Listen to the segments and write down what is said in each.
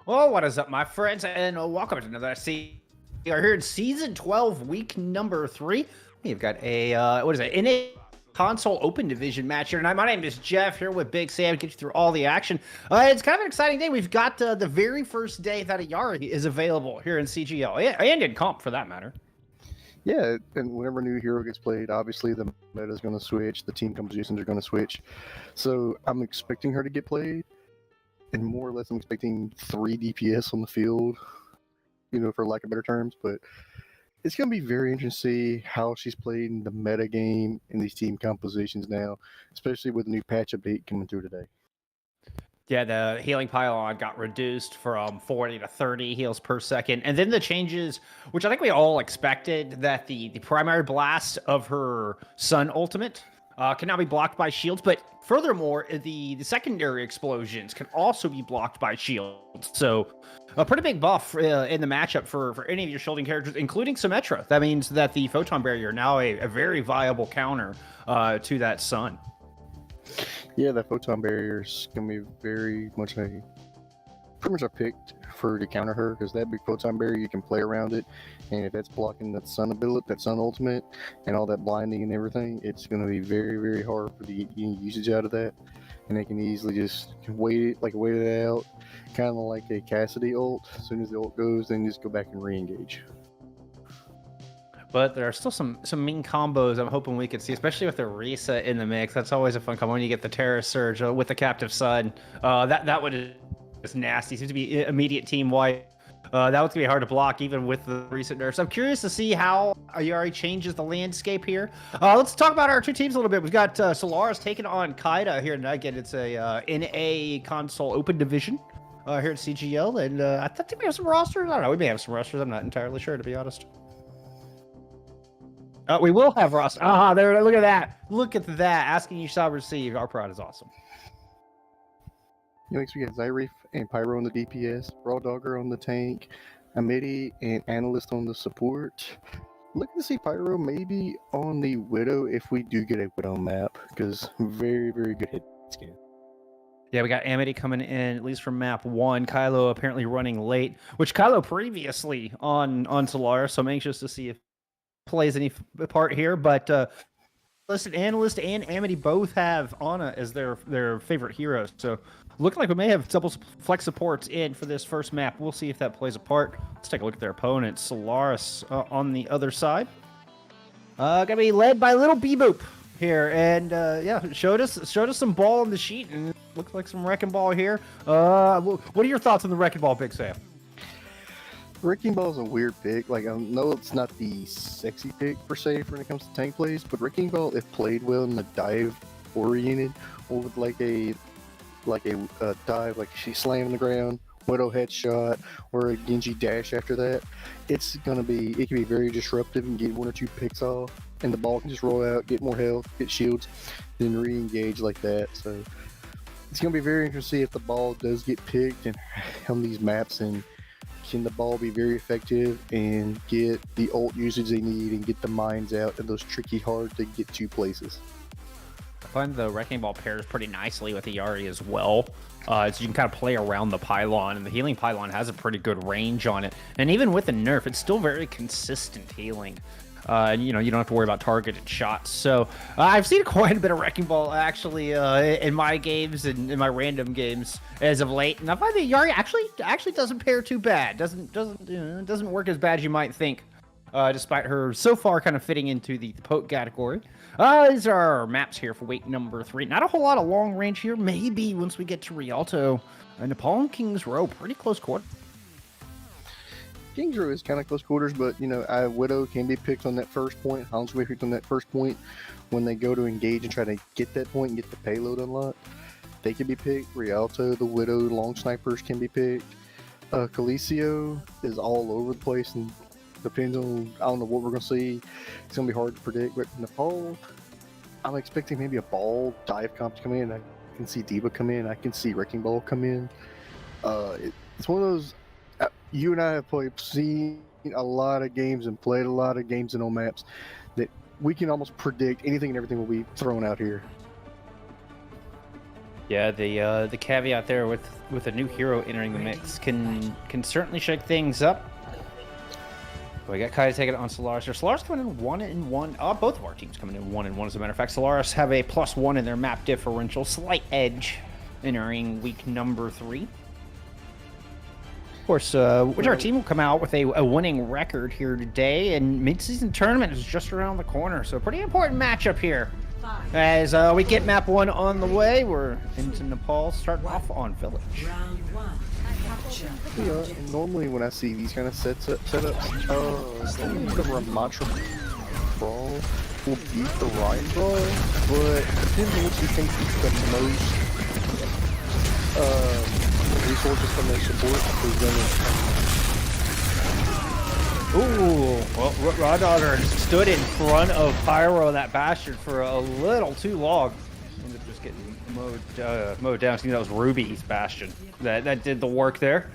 Well, what is up, my friends, and welcome to another We are here in season 12, week number 3. We've got a what is it? NA console open division match here tonight. My name is Jeff here with Big Sam. Get you through all the action. It's kind of an exciting day. We've got the very first day that a Yari is available here in CGL and in comp for that matter. Yeah, and whenever a new hero gets played, obviously the meta is going to switch, the team compositions are going to switch. So I'm expecting her to get played, and more or less I'm expecting 3 DPS on the field, for lack of better terms. But it's going to be very interesting to see how she's played in the meta game in these team compositions now, especially with the new patch update coming through today. Yeah, the healing pylon got reduced from 40 to 30 heals per second. And then the changes, which I think we all expected, that the primary blast of her sun ultimate can now be blocked by shields. But furthermore, the secondary explosions can also be blocked by shields. So a pretty big buff in the matchup for any of your shielding characters, including Symmetra. That means that the photon barrier now a very viable counter to that sun. Yeah, that photon barrier is going to be pretty much I picked to counter her, because that big photon barrier, you can play around it, and if that's blocking that sun ability, that sun ultimate, and all that blinding and everything, it's going to be very, very hard for to get any usage out of that, and they can easily just wait it out, kind of like a Cassidy ult. As soon as the ult goes, then just go back and re-engage. But there are still some mean combos I'm hoping we could see, especially with the Risa in the mix. That's always a fun combo when you get the Terror Surge with the Captive Sun. That one is nasty. Seems to be immediate team wipe. That one's gonna be hard to block even with the recent nerfs. I'm curious to see how Ayari changes the landscape here. Let's talk about our two teams a little bit. We've got Solaris taking on Kaida here tonight. Again, it's a NA console open division here at CGL, and I think we have some rosters. I don't know. We may have some rosters. I'm not entirely sure, to be honest. We will have Ross. There. Look at that. Look at that. Asking you shall receive. Our pride is awesome. Next, we got Zyrif and Pyro on the DPS, Raw Dogger on the tank, Amity and Analyst on the support. Looking to see Pyro maybe on the Widow if we do get a Widow map, because very, very good hit scan. Yeah, we got Amity coming in, at least from map 1. Kylo apparently running late, which Kylo previously on Solaris, so I'm anxious to see if plays any part here, but Analyst and Amity both have Ana as their favorite heroes, so looking like we may have double flex supports in for this first map. We'll see if that plays a part. Let's take a look at their opponent, Solaris on the other side. Gonna be led by Little Beboop here, and yeah, showed us some ball on the sheet, and it looks like some Wrecking Ball here. What are your thoughts on the Wrecking Ball, Big Sam? Wrecking Ball is a weird pick. Like, I know it's not the sexy pick per se when it comes to tank plays, but Wrecking Ball, if played well in the dive oriented, or with like a dive, like she's slamming the ground, Widow headshot, or a Genji dash after that, it can be very disruptive and get 1 or 2 picks off, and the ball can just roll out, get more health, get shields, then re-engage like that. So it's gonna be very interesting to see if the ball does get picked and on these maps, and can the ball be very effective and get the ult usage they need and get the mines out in those tricky, hard to get to places. I find the Wrecking Ball pairs pretty nicely with the Yari as well. So you can kind of play around the pylon, and the healing pylon has a pretty good range on it. And even with the nerf, it's still very consistent healing. You don't have to worry about targeted shots. So I've seen quite a bit of Wrecking Ball actually in my games and in my random games as of late, and I find that Yari actually doesn't pair too bad. Doesn't work as bad as you might think, despite her so far kind of fitting into the poke category. These are our maps here for week number 3. Not a whole lot of long range here. Maybe once we get to Rialto and Nepal King's Row, pretty close quarter. King's Row is kind of close quarters, but Widow can be picked on that first point. Hounds can be picked on that first point when they go to engage and try to get that point and get the payload unlocked. They can be picked. Rialto, the Widow, long snipers can be picked. Calicio is all over the place and depends on, I don't know what we're going to see. It's going to be hard to predict, but Nepal, I'm expecting maybe a ball dive comp to come in. I can see Diva come in. I can see Wrecking Ball come in. It's one of those. You and I have seen a lot of games and played a lot of games and on maps that we can almost predict anything and everything will be thrown out here. Yeah, the caveat there with a new hero entering the mix can certainly shake things up. We got Kaida taking it on Solaris. Solaris coming in 1-1. Both of our teams coming in 1-1. As a matter of fact, Solaris have a +1 in their map differential, slight edge entering week number 3. Of course, whichever team will come out with a winning record here today, and mid-season tournament is just around the corner, so a pretty important matchup here. As we get map 1 on the way, we're into Nepal, starting off on Village. Round 1. Yeah, and normally when I see these kind of setups, the Ramatra Brawl will beat the Ryan Brawl, but depends on what you think is the most resources from their support. Ooh, well, Raw Dogger stood in front of Pyro in that Bastion for a little too long. Ended up just getting mowed down. I think that was Ruby's Bastion that did the work there.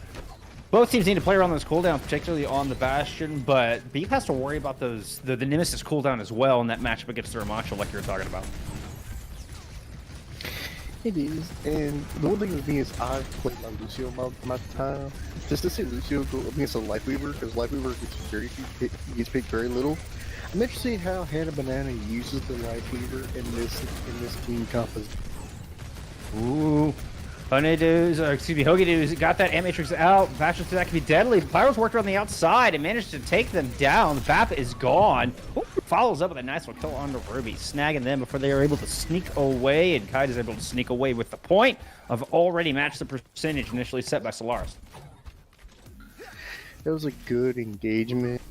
Both teams need to play around this cooldown, particularly on the Bastion, but Beep has to worry about the Nemesis cooldown as well in that matchup against the Ramacho like you were talking about. It is, and the one thing with me is I've played my Lucio my time. Just to see Lucio go against a Lifeweaver, because Lifeweaver gets picked very little. I'm interested in how Hannah Banana uses the Lifeweaver in this team composition. Ooh. Hoagie got that Matrix out. Bastion that could be deadly. Pyro's worked around the outside and managed to take them down. The BAP is gone. Ooh, follows up with a nice one kill onto Ruby, snagging them before they are able to sneak away, and Kaida's able to sneak away with the point of already matched the percentage initially set by Solaris. That was a good engagement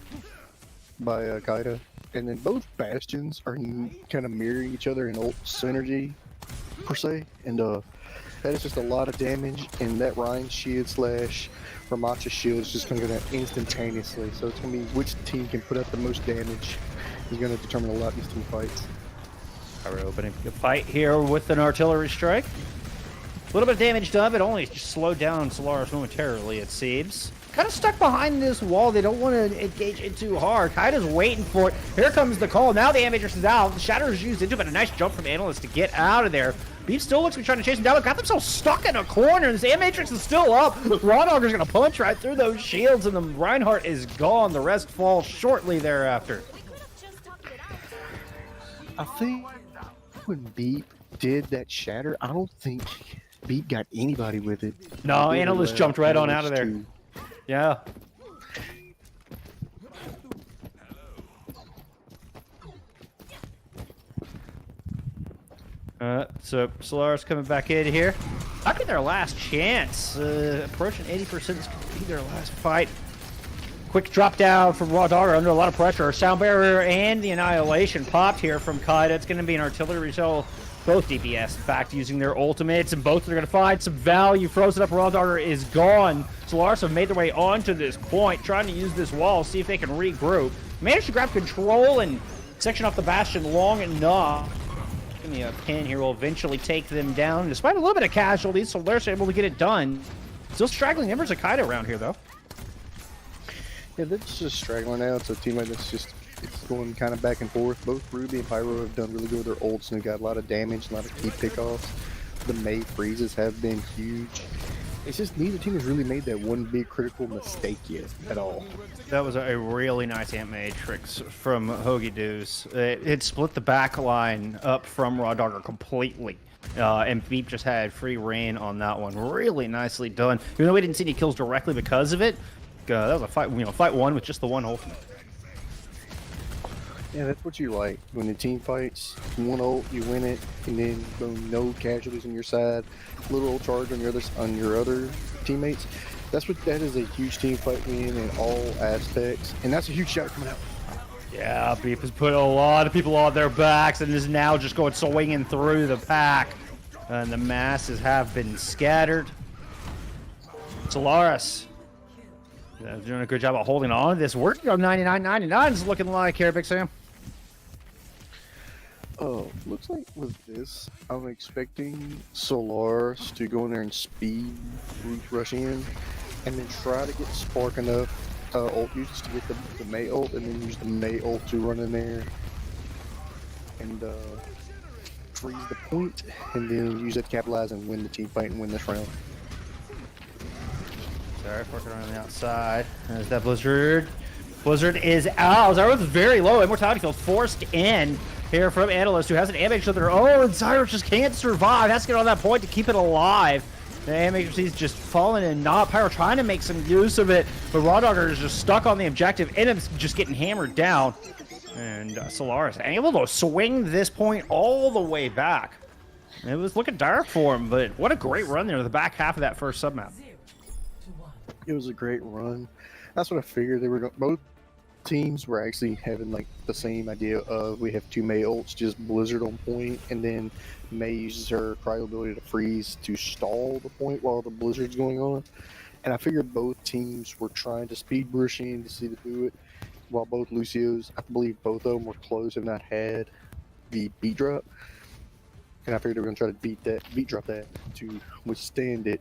by Kaida. And then both Bastions are kind of mirroring each other in ult synergy, per se. And that is just a lot of damage, and that Ryan shield slash Ramacha shield is just going to go down instantaneously. So it's going to be which team can put up the most damage is going to determine a lot of these team fights. We're opening the fight here with an artillery strike. A little bit of damage done, but only just slowed down Solaris momentarily, it seems. Kind of stuck behind this wall. They don't want to engage it too hard. Kaida's waiting for it. Here comes the call. Now the Amatrix is out. The Shatter is used into it, but a nice jump from Analyst to get out of there. Beef still looks like trying to chase him down. They got themselves stuck in a corner. This Amatrix is still up. Rawdogger's going to punch right through those shields, and the Reinhardt is gone. The rest fall shortly thereafter. I think when Beep did that Shatter, I don't think Beep got anybody with it. No, Analyst jumped right on out of there. Yeah. So Solaris coming back in here. Not getting their last chance. Approaching 80% is going to be their last fight. Quick drop down from Raw Dogger under a lot of pressure. Sound Barrier and the Annihilation popped here from Kaida. It's going to be an artillery shell. Both DPS, in fact, using their ultimates, and both are going to find some value. Frozen up, Raw Dogger is gone. Solaris have made their way onto this point, trying to use this wall, see if they can regroup. Managed to grab control and section off the Bastion long enough. Give me a pin here will eventually take them down. Despite a little bit of casualties, Solaris are able to get it done. Still straggling members of Kaida around here, though. Yeah, they're just straggling out. It's a team that's just it's going kind of back and forth. Both Ruby and Pyro have done really good with their ults and got a lot of damage, a lot of key pickoffs. The May freezes have been huge. It's just neither team has really made that one big critical mistake yet at all. That was a really nice Ant Matrix from Hoagie Doos. It split the back line up from Raw Dogger completely. And Beep just had free reign on that one. Really nicely done. Even though we didn't see any kills directly because of it, that was a fight. Fight one with just the one ultimate. Yeah, that's what you like. When the team fights, one ult, you win it, and then boom, no casualties on your side, little ult charge on your other teammates. That is a huge team fight win in all aspects, and that's a huge shot coming out. Yeah, Beep has put a lot of people on their backs and is now just going swinging through the pack, and the masses have been scattered. Solaris doing a good job of holding on to this. Working on 99.99 is looking like here, Big Sam. Oh, looks like with this, I'm expecting Solaris to go in there and speed root rush in, and then try to get spark enough ult uses to get the May ult, and then use the May ult to run in there and freeze the point, and then use that to capitalize and win the team fight and win this round. Sorry, working around the outside. There's that Blizzard. Blizzard is out. Zyros is very low. Immortality field forced in here from Analyst, who has an Amatrix of their own, and Zyros just can't survive. Has to get on that point to keep it alive. The Amatrix is just falling and not Pyro trying to make some use of it, but Raw Dogger is just stuck on the objective, and him just getting hammered down. And Solaris able to swing this point all the way back. It was looking dark for him, but what a great run there, the back half of that first submap. It was a great run. That's what I figured. They were both teams were actually having like the same idea of we have two Mei ults, just Blizzard on point, and then Mei uses her cryo ability to freeze to stall the point while the Blizzard's going on. And I figured both teams were trying to speed brush in to see to do it, while both Lucios, I believe both of them were close, have not had the beat drop. And I figured they were going to try to beat drop that to withstand it.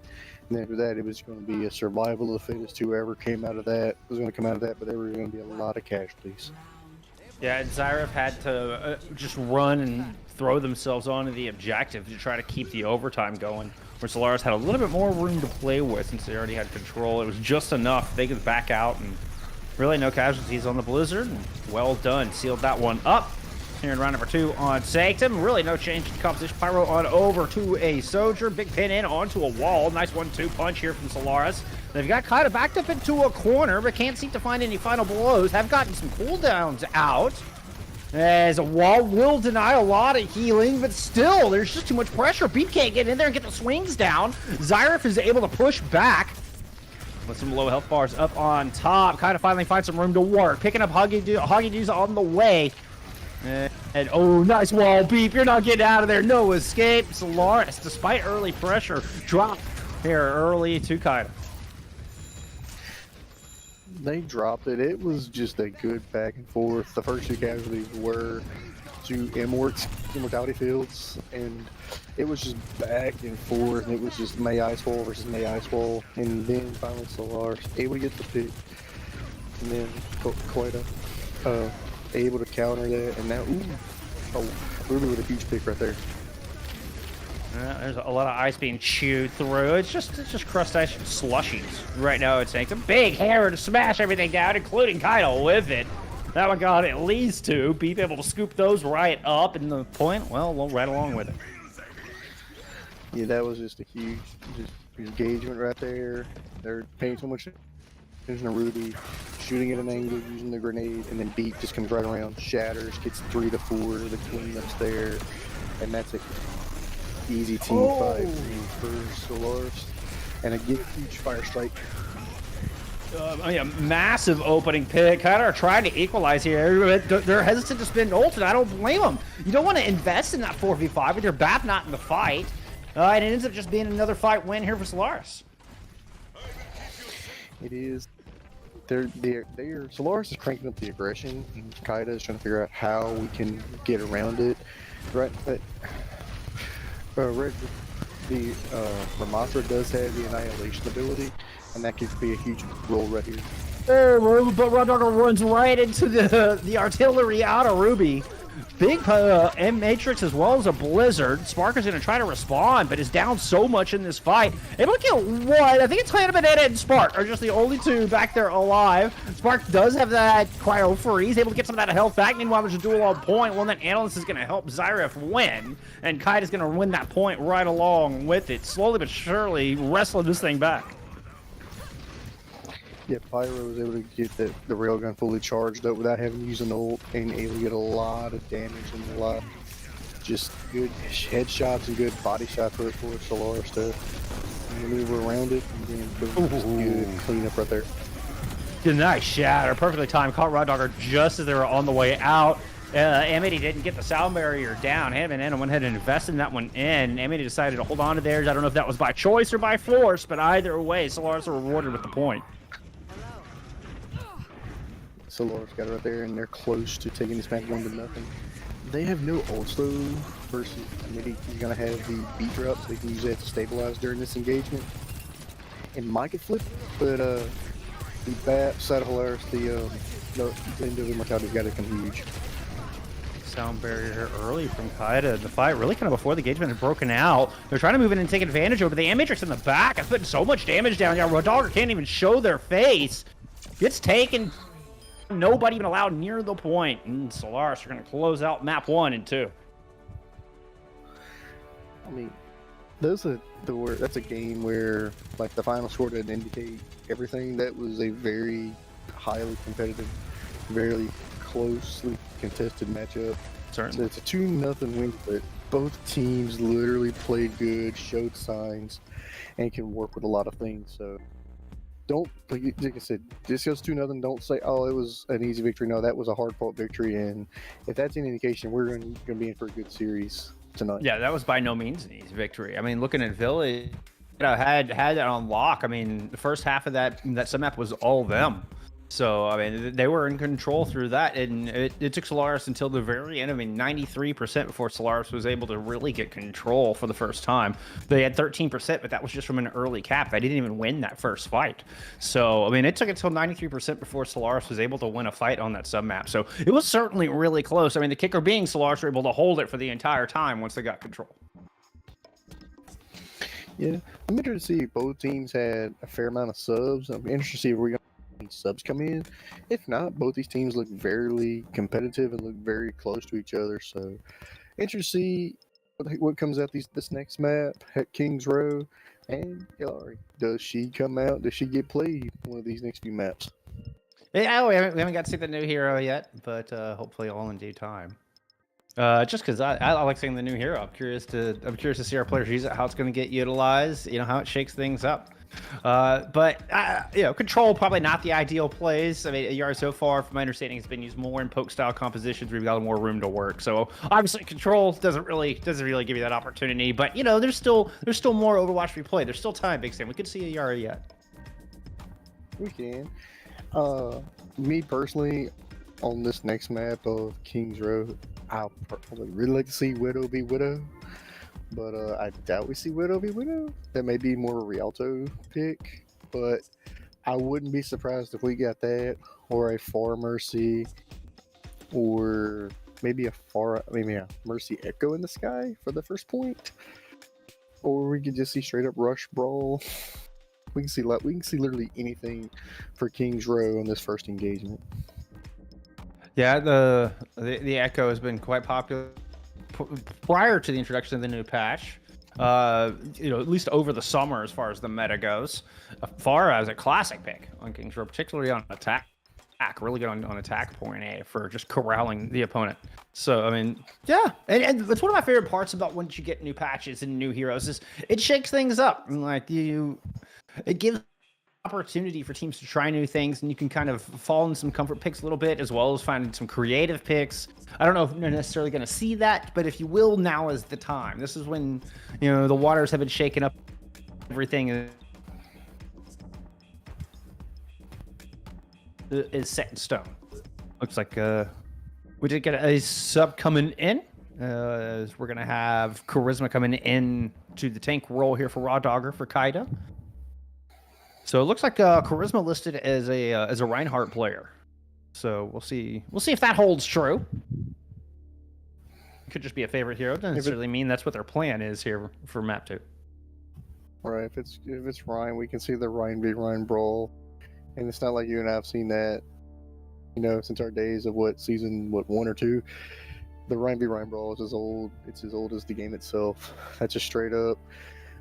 And after that, it was going to be a survival of the fittest. Whoever came out of that was going to come out of that, but there were going to be a lot of casualties. Yeah, and Zyrev had to just run and throw themselves onto the objective to try to keep the overtime going, where Solaris had a little bit more room to play with since they already had control. It was just enough. They could back out, and really no casualties on the Blizzard. And well done. Sealed that one up. Here in round number 2 on Sanctum. Really no change in composition. Pyro on over to a Soldier. Big pin in onto a wall. Nice 1-2 punch here from Solaris. They've got Kaida backed up into a corner, but can't seem to find any final blows. Have gotten some cooldowns out, as a wall will deny a lot of healing, but still, there's just too much pressure. Beep can't get in there and get the swings down. Zyref is able to push back with some low health bars up on top. Kaida finally finds some room to work. Picking up Huggy Doos on the way. And oh, nice wall beep. You're not getting out of there. No escape. Solaris, despite early pressure, dropped here early to Kaida. They dropped it. It was just a good back and forth. The first 2 casualties were to immortality fields, and it was just back and forth, and it was just Mei Ice Wall versus Mei Ice Wall, and then finally Solaris able to get the pick, and then Kaida able to counter that, and now Ruby with a huge pick right there. There's a lot of ice being chewed through. It's just crustacean slushies right now. It's a big hammer to smash everything down, including Kaida with it. That one got at least 2. Beep able to scoop those right up, and the point, well, right along with it. Yeah, that was just a huge engagement right there. They're paying so much attention to Ruby, shooting at an angle, using the grenade, and then Beep just comes right around, shatters, gets 3 to 4, the cleanup's there, and that's it. Easy team fight for Solaris, and a huge fire strike. Massive opening pick. Kind of are trying to equalize here. They're hesitant to spend ult, and I don't blame them. You don't want to invest in that 4v5 with your BAP not in the fight, and it ends up just being another fight win here for Solaris. It is. Solaris is cranking up the aggression, and Kaida is trying to figure out how we can get around it. Right, but the Ramatha does have the Annihilation ability, and that could be a huge role right here. Oh, but Raw Dogger runs right into the artillery out of Ruby. Big M-Matrix as well as a Blizzard. Spark is going to try to respond, but is down so much in this fight. Able to kill one. I think it's Clan Banana and Spark are just the only 2 back there alive. Spark does have that cryo freeze, able to get some of that health back. Meanwhile, there's a duel on point. Well, then Analyst is going to help Zyref win, and Kaida's going to win that point right along with it. Slowly but surely wrestling this thing back. Yeah, Pyro was able to get the railgun fully charged up without having to use an ult, and able to get a lot of damage and a lot just good headshots and good body shots for Solaris to maneuver around it, and then boom, just good cleanup right there. Good, nice shatter, perfectly timed. Caught Raw Dogger just as they were on the way out. Amity didn't get the sound barrier down. Hanman went ahead and invested in that one in. Amity decided to hold on to theirs. I don't know if that was by choice or by force, but either way, Solaris are rewarded with the point. Solaris got it right there, and they're close to taking this match 1-0. They have no ult though versus Amity. He's gonna have the beat drop, so they can use that to stabilize during this engagement. And might get flipped, but the BAP side of Solaris, the end of Immortality's got to come huge. sound barrier here early from Kaida. The fight really kind of before the engagement had broken out. They're trying to move in and take advantage over the Matrix in the back. It's putting so much damage down here. Rodogger can't even show their face. Gets taken. Nobody even allowed near the point. And Solaris are going to close out map 1 and 2. I mean, that's a game where like the final score didn't indicate everything. That was a very highly competitive, very closely contested matchup. Certainly. So it's a 2-0 win, but both teams literally played good, showed signs, and can work with a lot of things. So don't, like I said, this goes 2-0. Don't say, oh, it was an easy victory. No, that was a hard-fought victory. And if that's any indication, we're going to be in for a good series tonight. Yeah, that was by no means an easy victory. I mean, looking at Village, had that on lock. I mean, the first half of that sub-map was all them. So, I mean, they were in control through that, and it took Solaris until the very end. I mean, 93% before Solaris was able to really get control for the first time. They had 13%, but that was just from an early cap. They didn't even win that first fight. So, I mean, it took until 93% before Solaris was able to win a fight on that sub-map. So, it was certainly really close. I mean, the kicker being Solaris were able to hold it for the entire time once they got control. Yeah, I'm interested to see both teams had a fair amount of subs. I'm interested to see if we're going to subs come in. If not, both these teams look very competitive and look very close to each other. So interested to see what comes out this next map at Kings Row. And Hillary, does she come out? Does she get played one of these next few maps? Yeah, we haven't got to see the new hero yet, but hopefully all in due time. Just because I like seeing the new hero. I'm curious to see our players use it, how it's going to get utilized, how it shakes things up. But control probably not the ideal plays. I mean, Yara so far, from my understanding, has been used more in poke style compositions where we've got more room to work. So obviously, control doesn't really give you that opportunity. But there's still more Overwatch to be played. There's still time, Big Sam. We could see a Yara yet. We can. Me personally, on this next map of Kings Row, I would really like to see Widow be Widow. But I doubt we see Widow be Widow. That may be more of a Rialto pick, but I wouldn't be surprised if we got that, or a Far Mercy, or maybe a Mercy Echo in the sky for the first point, or we could just see straight up Rush Brawl. We can see literally anything for Kings Row in this first engagement. Yeah, the Echo has been quite popular prior to the introduction of the new patch, at least over the summer as far as the meta goes, as far as a classic pick on Kings Row, particularly on attack, really good on attack point A for just corralling the opponent. So, I mean, yeah, and that's one of my favorite parts about once you get new patches and new heroes is it shakes things up. And it gives opportunity for teams to try new things, and you can kind of fall in some comfort picks a little bit, as well as finding some creative picks. I don't know if you're necessarily going to see that, but if you will, now is the time. This is when the waters have been shaken up. Everything is set in stone. Looks like we did get a sub coming in. As we're going to have Charisma coming in to the tank role here for Raw Dogger for Kaida. So it looks like Charisma listed as a Reinhardt player. So we'll see if that holds true. Could just be a favorite hero. Doesn't necessarily mean that's what their plan is here for map 2. Right. If it's Ryan, we can see the Ryan v Ryan brawl, and it's not like you and I have seen that, since our days of season 1 or 2. The Ryan v Ryan brawl is as old. It's as old as the game itself. That's just straight up.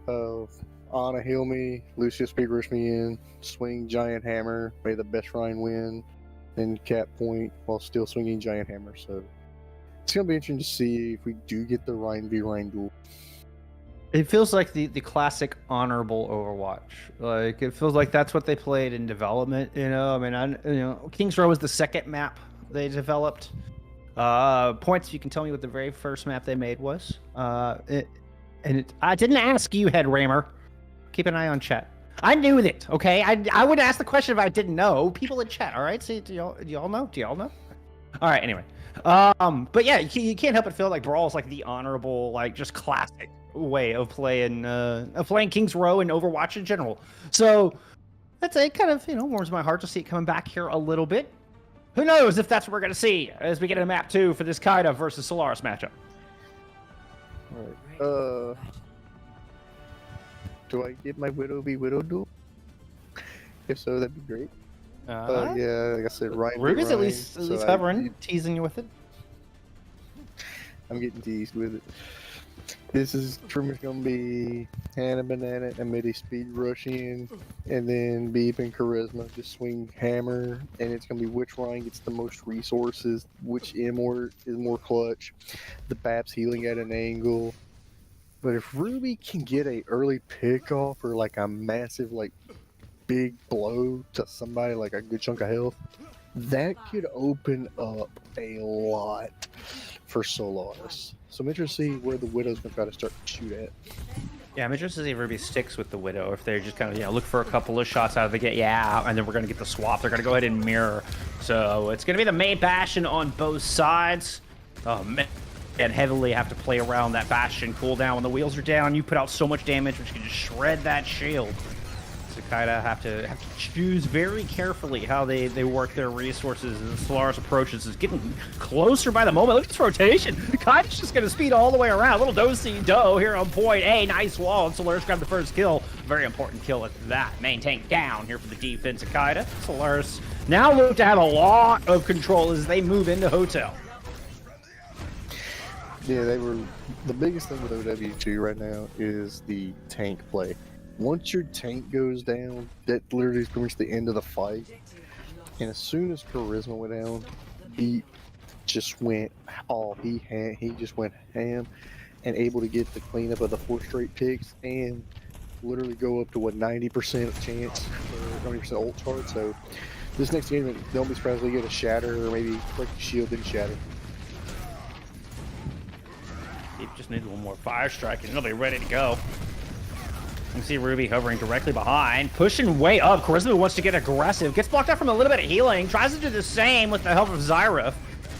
Anna heal me, Lucius speed rush me in, swing giant hammer, may the best Ryan win, and cap point while still swinging giant hammer. So it's gonna be interesting to see if we do get the Ryan v Ryan duel. It feels like the classic honorable Overwatch. Like it feels like that's what they played in development. Kings Row was the second map they developed. Points. You can tell me what the very first map they made was. I didn't ask you, Head Ramer. Keep an eye on chat. I knew it, okay? I would ask the question if I didn't know. People in chat, all right? See, do y'all know? All right, anyway. But yeah, you can't help but feel like Brawl is like the honorable, like just classic way of playing Kings Row and Overwatch in general. So it kind of warms my heart to see it coming back here a little bit. Who knows if that's what we're going to see as we get into map 2 for this Kaida versus Solaris matchup. Alright, do I get my Widow v Widow duel? If so, that'd be great. Yeah, like I said, Ryan. Ruby's Ryan, at least hovering, teasing you with it. I'm getting teased with it. This is pretty much gonna be Hannah Banana and Midi speed rush in, and then Beep and Charisma just swing hammer, and it's gonna be which Ryan gets the most resources, which Immort is more clutch, the Babs healing at an angle. But if Ruby can get a early pick off or like a massive like big blow to somebody, like a good chunk of health, that could open up a lot for Solaris. So I'm interested to see where the Widow's gonna try to start to shoot at. Yeah, I'm interested to see if Ruby sticks with the Widow, if they're just kind of, look for a couple of shots out of the gate, and then we're going to get the swap. They're going to go ahead and mirror. So it's going to be the main Bastion on both sides. Oh, man. And heavily have to play around that Bastion cooldown. When the wheels are down, you put out so much damage, which can just shred that shield. So Kaida have to choose very carefully how they work their resources as Solaris approaches. Is getting closer by the moment. Look at this rotation. Kaida's just going to speed all the way around. Little do-si-do here on point A. Nice wall, and Solaris grabbed the first kill. Very important kill at that. Main tank down here for the defense of Kaida. Solaris now look to have a lot of control as they move into Hotel. Yeah, they were the biggest thing with OW2 right now is the tank play. Once your tank goes down, that literally is pretty much the end of the fight. And as soon as Charisma went down, he just went off. He just went ham and able to get the cleanup of the 4 straight picks and literally go up to what 90% chance or 90% ult chart. So this next game, don't be surprised if we get a shatter or maybe break the shield and shatter. He just needs a little more fire strike and he'll be ready to go. You can see Ruby hovering directly behind, pushing way up. Charisma wants to get aggressive, gets blocked out from a little bit of healing, tries to do the same with the help of Zyra.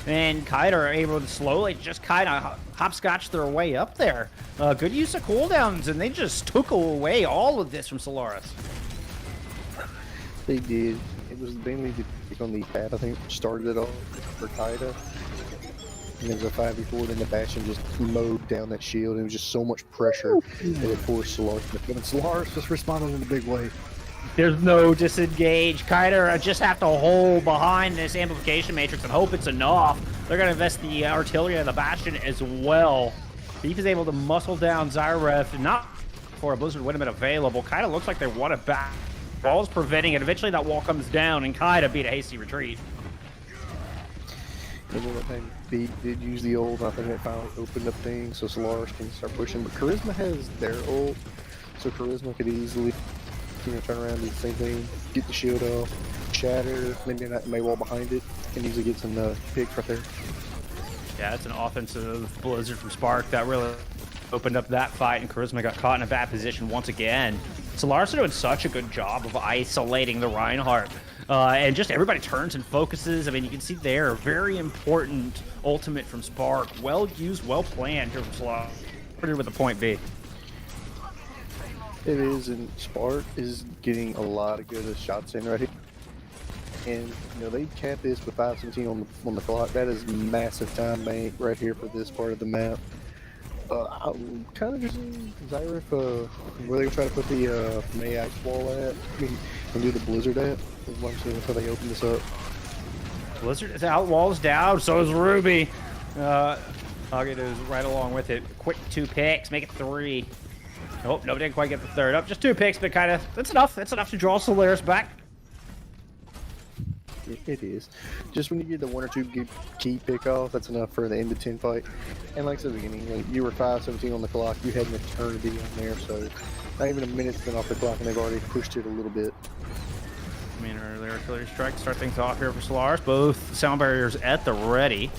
And Kaida are able to slowly just kind of hopscotch their way up there. Good use of cooldowns, and they just took away all of this from Solaris. They did. It was mainly the pick on the pad, I think, started it all for Kaida. And there was a 5v4, then the Bastion just mowed down that shield, and it was just so much pressure that it forced Solaris to come. And Solaris just responded in a big way. There's no disengage. Kaida just have to hold behind this amplification matrix and hope it's enough. They're going to invest the artillery and the Bastion as well. Thief is able to muscle down Zyref, not for a Blizzard Windman available. Kaida looks like they want it back. Ball's preventing it. Eventually that wall comes down, and Kaida beat a hasty retreat. And then that time they did use the ult, I think that finally opened up things so Solaris can start pushing. But Charisma has their ult, so Charisma could easily, turn around and do the same thing, get the shield off, shatter, maybe not may wall behind it, and easily get some picks right there. Yeah, that's an offensive Blizzard from Spark that really opened up that fight, and Charisma got caught in a bad position once again. Solaris are doing such a good job of isolating the Reinhardt. And just everybody turns and focuses. I mean, you can see there, very important ultimate from Spark. Well used, well planned here from Solaris. Pretty with the point B. It is, and Spark is getting a lot of good shots in right here. And, they cap this with 5:17 on the clock. That is massive time bank right here for this part of the map. I'm kind of just Zyra where they try to put the Mayax wall at, and do the Blizzard at. Until they open this up. Blizzard is out, walls down, so is Ruby. Hugget is right along with it. Quick 2 picks, make it 3. Nope, nobody didn't quite get the third up. Just 2 picks, but kind of, that's enough. That's enough to draw Solaris back. It is. Just when you get the 1 or 2 key pick off, that's enough for the end of 10 fight. And like I said at the beginning, you were 5:17 on the clock, you had an eternity on there, so not even a minute's been off the clock and they've already pushed it a little bit. I mean, earlier artillery strike start things off here for Solaris. Both sound barriers at the ready.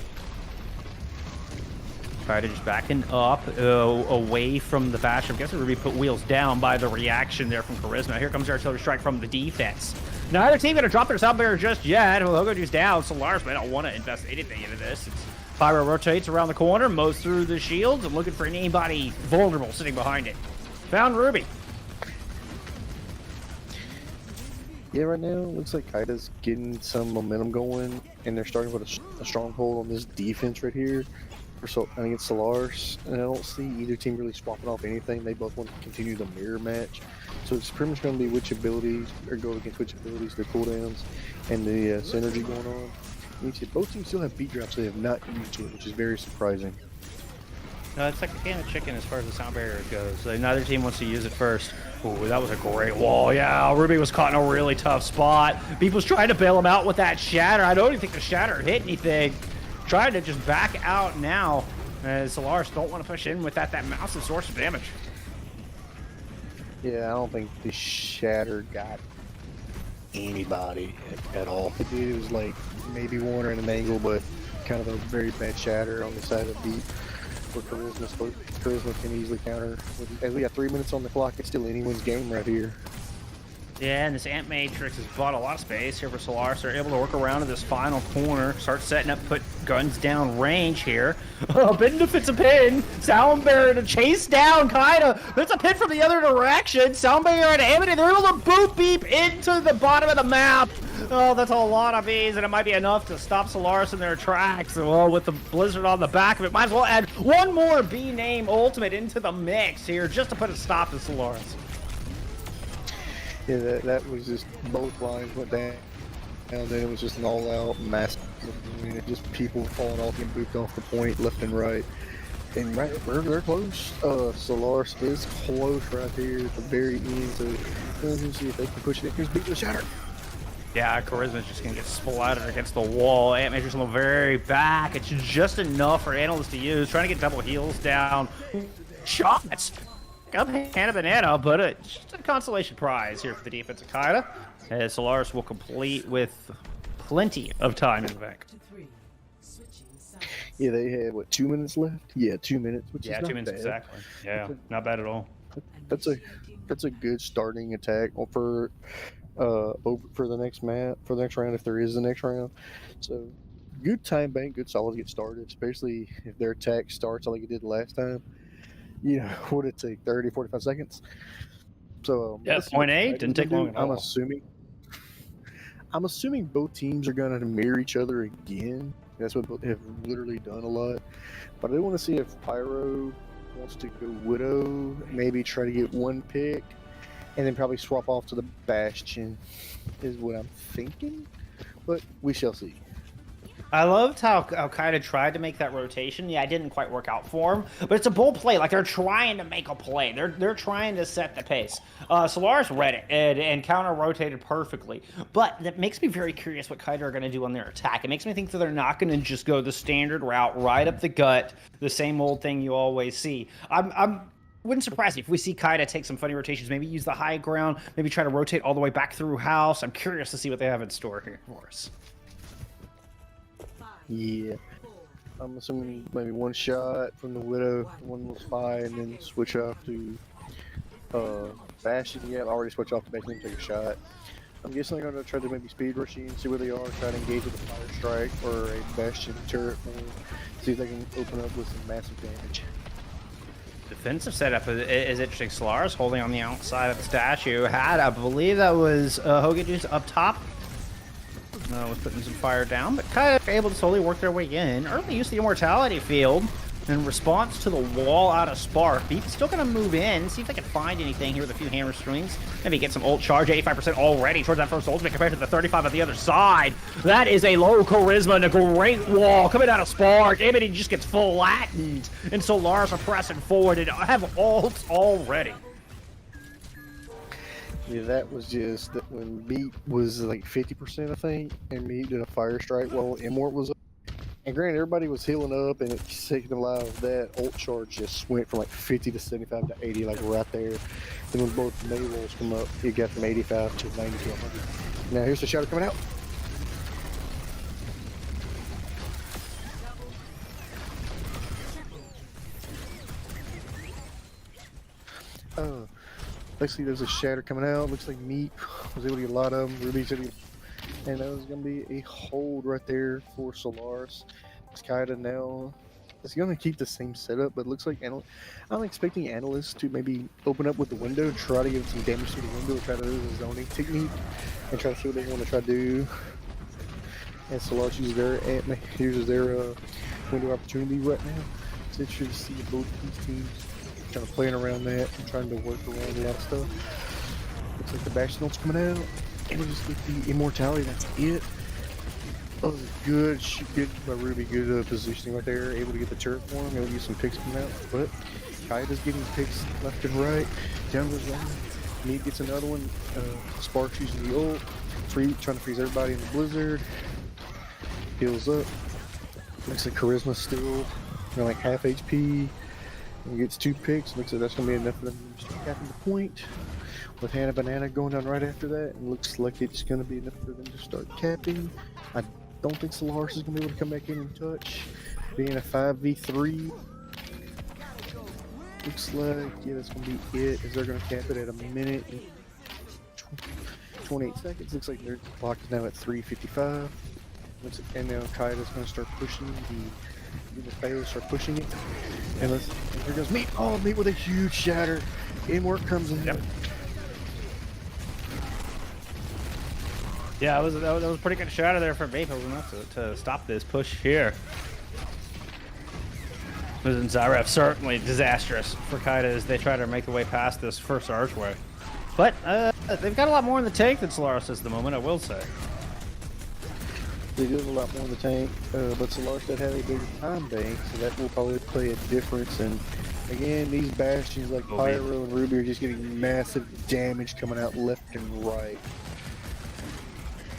Kaida just backing up away from the Bastion. I'm guessing Ruby put wheels down by the reaction there from Charisma. Here comes the artillery strike from the defense. Neither team gonna drop their sound barrier just yet. Hogoju's down. Solaris may not want to invest anything into this. Pyro rotates around the corner, mows through the shields, and looking for anybody vulnerable sitting behind it. Found Ruby. Yeah, right now it looks like Kaida's getting some momentum going, and they're starting to put a stronghold on this defense right here against Solaris. And I don't see either team really swapping off anything. They both want to continue the mirror match, so it's pretty much going to be which abilities or go against which abilities, their cooldowns, and the synergy going on. You see, both teams still have beat drops they have not used it, which is very surprising. No, it's like a can of chicken as far as the sound barrier goes. Neither team wants to use it first. Ooh, that was a great wall. Yeah, Ruby was caught in a really tough spot. Beep was trying to bail him out with that shatter. I don't even think the shatter hit anything. Trying to just back out now. As Solaris don't want to push in with that massive source of damage. Yeah, I don't think the shatter got anybody at all. It was like maybe one or in an angle, but kind of a very bad shatter on the side of Beep. Charisma can easily counter. As we got 3 minutes on the clock, it's still anyone's game right here. Yeah, and this Ant Matrix has bought a lot of space here for Solaris. They're able to work around to this final corner, start setting up, put guns down range here. Binda fits a pin. Sound Barrier to chase down Kaida. That's a pin from the other direction. Sound Barrier and Amity, they're able to boot Beep into the bottom of the map. Oh, that's a lot of Bs, and it might be enough to stop Solaris in their tracks. Well, with the Blizzard on the back of it, might as well add one more B-name ultimate into the mix here just to put a stop to Solaris. Yeah, that was just both lines went down, and then it was just an all-out mass. I mean, it just people falling off and booped off the point left and right. And right, they're close. Solaris is close right here at the very end, so let's see if they can push it. Here's Beat the Shatter. Yeah, Charisma's just gonna get splattered against the wall. Ant Matrix on the very back. It's just enough for Analyst to use. Trying to get double heals down. Shots! Got Hannah Banana, but it's just a consolation prize here for the defense of Kaida. As Solaris will complete with plenty of time in the bank. Yeah, they had, what, 2 minutes left? Yeah, 2 minutes, which is not 2 minutes bad. exactly. Yeah, not bad at all. That's a good starting attack for the next map, for the next round, if there is the next round. So good time bank, good solid to get started, especially if their attack starts like it did last time. You know, what did it take, 30, 45 seconds? So yeah, 0.8 didn't take long at all. I'm assuming both teams are gonna mirror each other again. That's what both have literally done a lot. But I do want to see if Pyro wants to go Widow, maybe try to get one pick, and then probably swap off to the Bastion, is what I'm thinking. But we shall see. I loved how Kaida tried to make that rotation. Yeah, it didn't quite work out for him, but it's a bold play. Like, they're trying to make a play. They're trying to set the pace. Solaris read it and counter-rotated perfectly, but that makes me very curious what Kaida are going to do on their attack. It makes me think that they're not going to just go the standard route, right up the gut, the same old thing you always see. Wouldn't surprise me if we see Kaida take some funny rotations, maybe use the high ground, maybe try to rotate all the way back through house. I'm curious to see what they have in store here for us. Yeah, I'm assuming maybe one shot from the Widow, one little spy, and then switch off to Bastion. Yeah, I already switched off to Bastion and take a shot. I'm guessing they're going to try to maybe speed rush in, see where they are, try to engage with a fire strike or a Bastion turret, see if they can open up with some massive damage. Defensive setup is interesting. Solaris holding on the outside of the statue. Had, I believe that was Hogajuice up top. Was putting some fire down, but kind of able to slowly work their way in. Early use the Immortality Field in response to the wall out of Spark. Beep is still going to move in, see if they can find anything here with a few hammer strings. Maybe get some ult charge, 85% already towards that first ultimate compared to the 35 on the other side. That is a low charisma and a great wall coming out of Spark. Amity just gets flattened, and Solaris are pressing forward and have ults already. Yeah, that was just that when Beat was like 50%, I think, and Beat did a fire strike while Immort was up. And granted, everybody was healing up, and it's taking a lot of that ult charge just went from like 50 to 75 to 80, like right there. Then when both melee rolls come up, it got from 85 to 90 to 100. Now here's the shadow coming out. Basically, there's a shatter coming out. Looks like Meat was able to get a lot of them. Ruby's able to, and that was going to be a hold right there for Solaris. Kaida now It's going to keep the same setup, but it looks like I'm expecting analysts to maybe open up with the window, try to get some damage to the window, try to do the zoning technique, and try to see what they want to try to do. And Solaris uses their window opportunity right now. It's interesting to see both these teams kind of playing around that and trying to work around a lot of stuff. Looks like the Bastion's coming out, and we just get the Immortality. That's it. Oh, good by Ruby, good positioning right there. Able to get the turret for him. Able to get some picks coming out, but Kaida's getting picks left and right. Down goes one. Meat gets another one. Sparks using the ult. Trying to freeze everybody in the blizzard. Heals up. Looks like Charisma's still like half HP. And gets 2 picks. Looks like that's going to be enough for them to start capping the point. With Hannah Banana going down right after that. And looks like it's going to be enough for them to start capping. I don't think Solaris is going to be able to come back in and touch. Being a 5v3. Looks like, yeah, that's going to be it. As they're going to cap it at a minute and 28 seconds. Looks like their clock is now at 3:55. And now Kaida's going to start pushing start pushing it. And here goes Meat. Oh, Meat with a huge shatter. Inward comes in. Yep. Yeah, that was a pretty good shatter there for Vape enough to stop this push here. And Zyref certainly disastrous for Kaida as they try to make their way past this first archway. But they've got a lot more in the tank than Solaris is at the moment, I will say. They do have a lot more in the tank, but Solaris did have a bigger time bank, so that will probably play a difference. And again, these Bastions like Pyro and Ruby are just getting massive damage coming out left and right.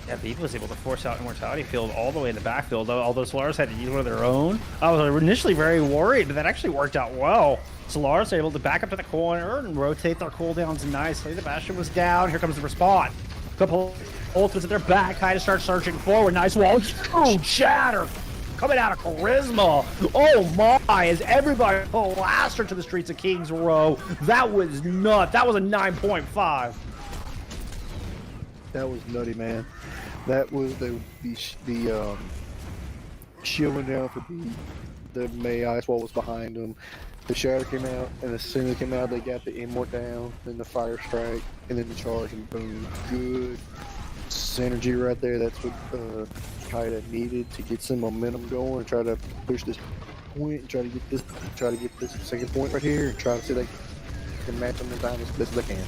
Yeah, Beef was able to force out Immortality Field all the way in the backfield, although Solaris had to use one of their own. I was initially very worried, but that actually worked out well. Solaris able to back up to the corner and rotate their cooldowns nicely. The Bastion was down. Here comes the respawn. Couple ultimates at their back. Kaida starts surging forward. Nice wall. Huge shatter coming out of Charisma. Oh my, as everybody plastered to the streets of Kings Row. That was nuts. That was a 9.5. That was nutty, man. That was the shield went down for B. The May Ice Wall was behind them. The Shadow came out, and as soon as it came out, they got the Immort down, then the Fire Strike, and then the Charge, and boom. Good synergy right there. That's what Kaida needed to get some momentum going and try to push this point, and try to get this second point right here, and try to see if they can match them in time as best as they can.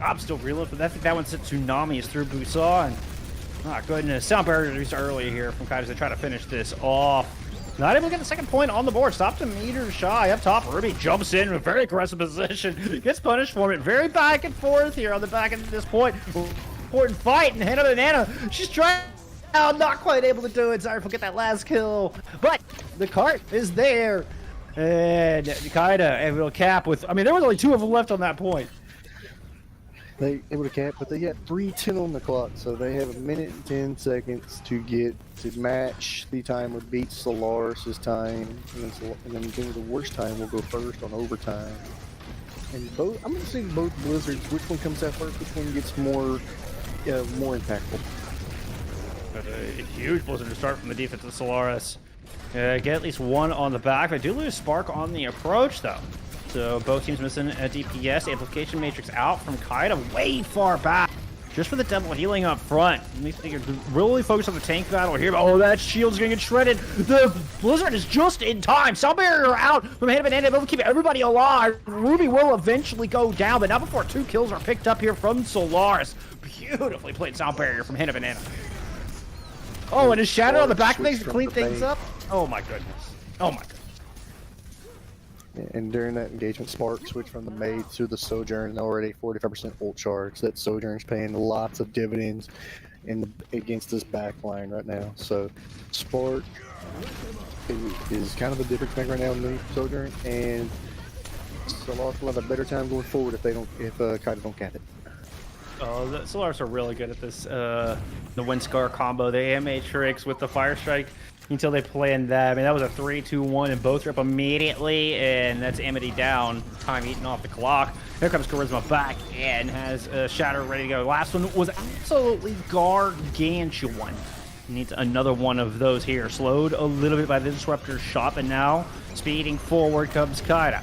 I'm still reloading, but I think that one sent Tsunamis through Busa, and oh goodness, sound barrier reduced early here from Kaida to try to finish this off. Not able to get the second point on the board. Stopped a meter shy up top. Ruby jumps in a very aggressive position. Gets punished for it. Very back and forth here on the back end of this point. Important fight, and Hannah Banana, she's trying out, not quite able to do it. Sorry for get that last kill, but the cart is there, and Kaida able to cap with. I mean, there was only 2 of them left on that point. They able to cap, but they got 3:10 on the clock, so they have a minute and 10 seconds to match the time would beat Solaris's time, and then the worst time will go first on overtime. And both, I'm gonna say both Blizzards. Which one comes out first? Which one gets more impactful? But a huge Blizzard to start from the defense of Solaris. Get at least one on the back. They do lose Spark on the approach though. So both teams missing a DPS. Amplification Matrix out from Kaida way far back. Just for the double healing up front. They can really focus on the tank battle here. Oh, that shield's gonna get shredded. The Blizzard is just in time. Sound barrier out from Hannah Banana, able to keep everybody alive. Ruby will eventually go down, but not before 2 kills are picked up here from Solaris. Beautifully played sound barrier from Hannah Banana. Oh, and his shadow on the back of things to clean things up. Oh my goodness. Oh my goodness. And during that engagement, Spark switched from the Maid to the Sojourn, and already 45% ult charge. That Sojourn's paying lots of dividends against this backline right now. So Spark is kind of a difference maker right now in the Sojourn, and Solaris will have a better time going forward if Kaida don't cap it. Oh, the Solaris are really good at this. The Windscar combo, the AM Matrix with the Fire Strike. Until they planned that. I mean, that was a 3-2-1, and both are up immediately, and that's Amity down. Time eating off the clock. Here comes Charisma back and has Shatter ready to go. Last one was absolutely gargantuan. Needs another one of those here. Slowed a little bit by the Disruptor's shot, but now speeding forward comes Kaida.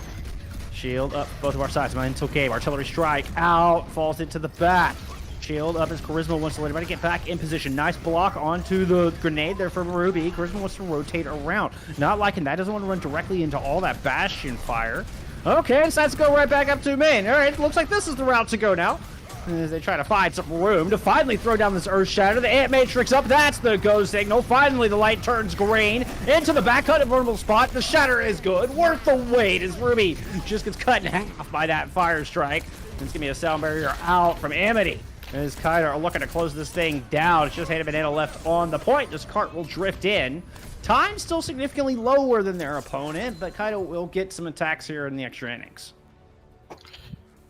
Shield up both of our sides. Mental Cave. Artillery strike out. Falls into the back. Shield up as Charisma wants to let everybody get back in position. Nice block onto the grenade there from Ruby. Charisma wants to rotate around. Not liking that. Doesn't want to run directly into all that Bastion fire. Okay, decides to go right back up to main. All right, looks like this is the route to go now. As they try to find some room to finally throw down this Earth Shatter. The Ant Matrix up. That's the go signal. Finally, the light turns green. Into the back cut, a vulnerable spot. The Shatter is good. Worth the wait as Ruby just gets cut in half by that fire strike. It's going to be a sound barrier out from Amity. As Kaida are looking to close this thing down. It's just Hannah Banana left on the point. This cart will drift in. Time still significantly lower than their opponent, but Kaida will get some attacks here in the extra innings.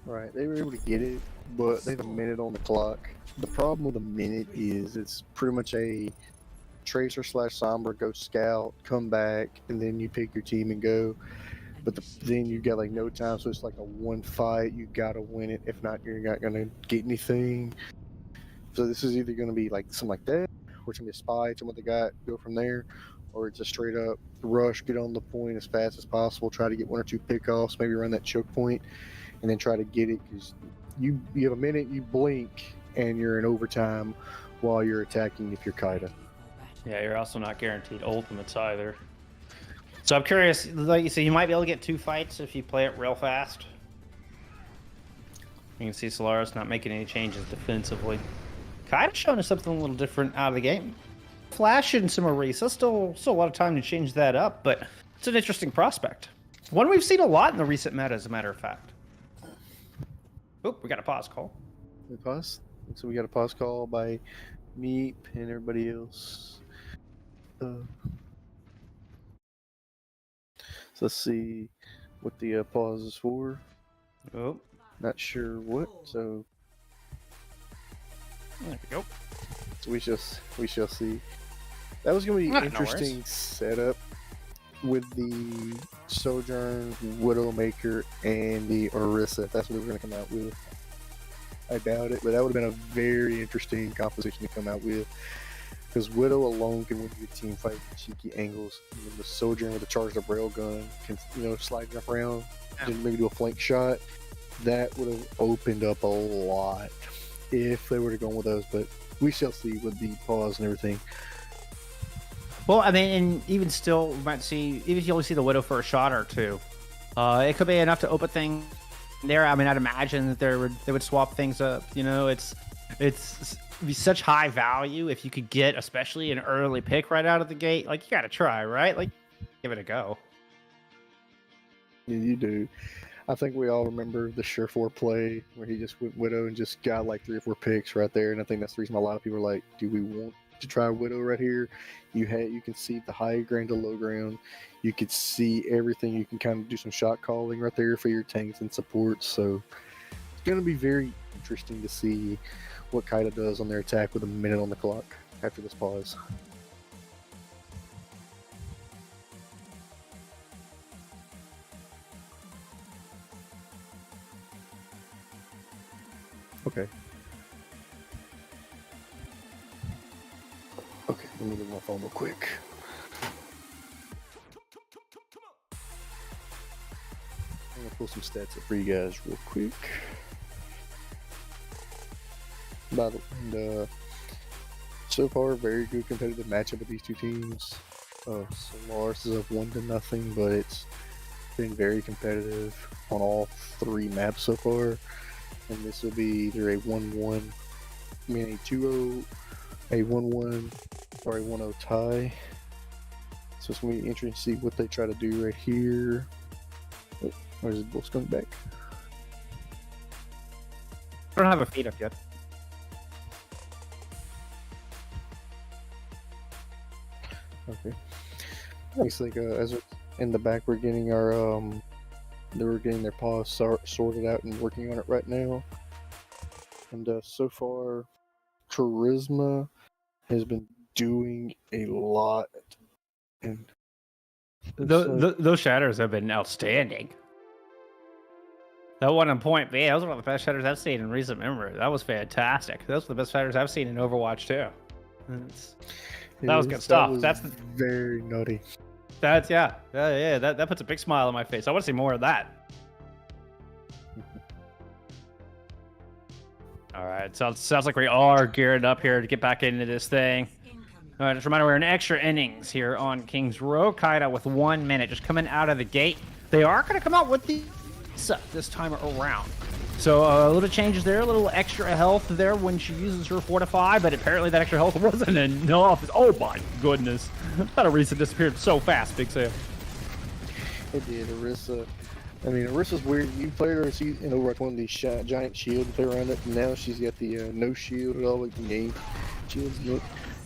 Right, they were able to get it, but they have a minute on the clock. The problem with a minute is it's pretty much a Tracer / Sombra, go scout, come back, and then you pick your team and go. But then you got like no time, so it's like a one fight. You gotta win it. If not, you're not gonna get anything. So this is either gonna be like something like that, or it's gonna be a spy, what they got, go from there, or it's a straight up rush, get on the point as fast as possible, try to get 1 or 2 pickoffs, maybe run that choke point, and then try to get it because you have a minute, you blink, and you're in overtime while you're attacking if you're Kaida. Yeah, you're also not guaranteed ultimates either. So I'm curious, like you say, you might be able to get 2 fights if you play it real fast. You can see Solaris not making any changes defensively. Kaida's showing us something a little different out of the game. Flash and some Orisa, still a lot of time to change that up, but it's an interesting prospect. One we've seen a lot in the recent meta, as a matter of fact. Oop, we got a pause call. We pause? So we got a pause call by Meep and everybody else. So let's see what the pause is for. Oh, not sure what. So there we go. We shall see. That was going to be an interesting setup with the Sojourn, Widowmaker, and the Orisa. That's what they were going to come out with. I doubt it, but that would have been a very interesting composition to come out with. Because Widow alone can win you a team fight with cheeky angles. And then the Sojourn with a charged up railgun can, slide jump around and maybe do a flank shot. That would have opened up a lot if they were to go with those. But we shall see with the pause and everything. Well, I mean, and even still, we might see, even if you only see the Widow for a shot or 2, it could be enough to open things there. I mean, I'd imagine that they would swap things up. It's be such high value if you could get, especially an early pick right out of the gate. Like, you got to try, right? Like, give it a go. Yeah, you do. I think we all remember the Sure4 play where he just went Widow and just got like 3 or 4 picks right there. And I think that's the reason a lot of people are like, do we want to try Widow right here? You can see the high ground to low ground. You could see everything. You can kind of do some shot calling right there for your tanks and supports. So it's going to be very interesting to see what Kaida does on their attack with a minute on the clock after this pause. Okay. Okay, let me look at my phone real quick. I'm gonna pull some stats up for you guys real quick. So far, very good competitive matchup with these 2 teams. Solaris is up 1-0, but it's been very competitive on all 3 maps so far. And this will be either a 1-1, a 2-0, a 1-1, or a 1-0 tie. So it's going to be interesting to see what they try to do right here. Oh, where's the bull skunk back? I don't have a feed up yet. Okay. Looks like as in the back, we're getting our they were getting their pause sorted out and working on it right now. And so far, Charisma has been doing a lot. And those shatters have been outstanding. That one on point B, that was one of the best shatters I've seen in recent memory. That was fantastic. Those are the best shatters I've seen in Overwatch too. That was good stuff. Was That's very nutty. Yeah. That puts a big smile on my face. I want to see more of that. All right, so it sounds like we are geared up here to get back into this thing. All right, just a reminder, we're in extra innings here on Kings Row. Kaida with 1 minute, just coming out of the gate. They are going to come out with the this time around. So a little changes there, a little extra health there when she uses her Fortify, but apparently that extra health wasn't enough. Oh my goodness. That Orisa disappeared so fast, Big Sam. It did. Orisa. I mean, Orisa's weird. You played her, she, like one of these giant shields and play around it, and now she's got the no shield at all, like the game shields.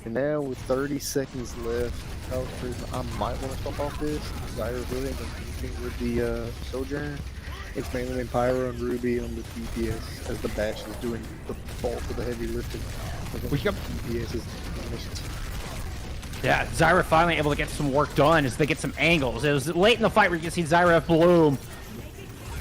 And now with 30 seconds left, I might want to stop off this. Zyra really ain't competing with the Sojourner. It's mainly been Pyro and Ruby on the DPS, as the Bash is doing the bulk of the heavy lifting. DPS is missions. Yeah, Zyra finally able to get some work done as they get some angles. It was late in the fight where you can see Zyra bloom.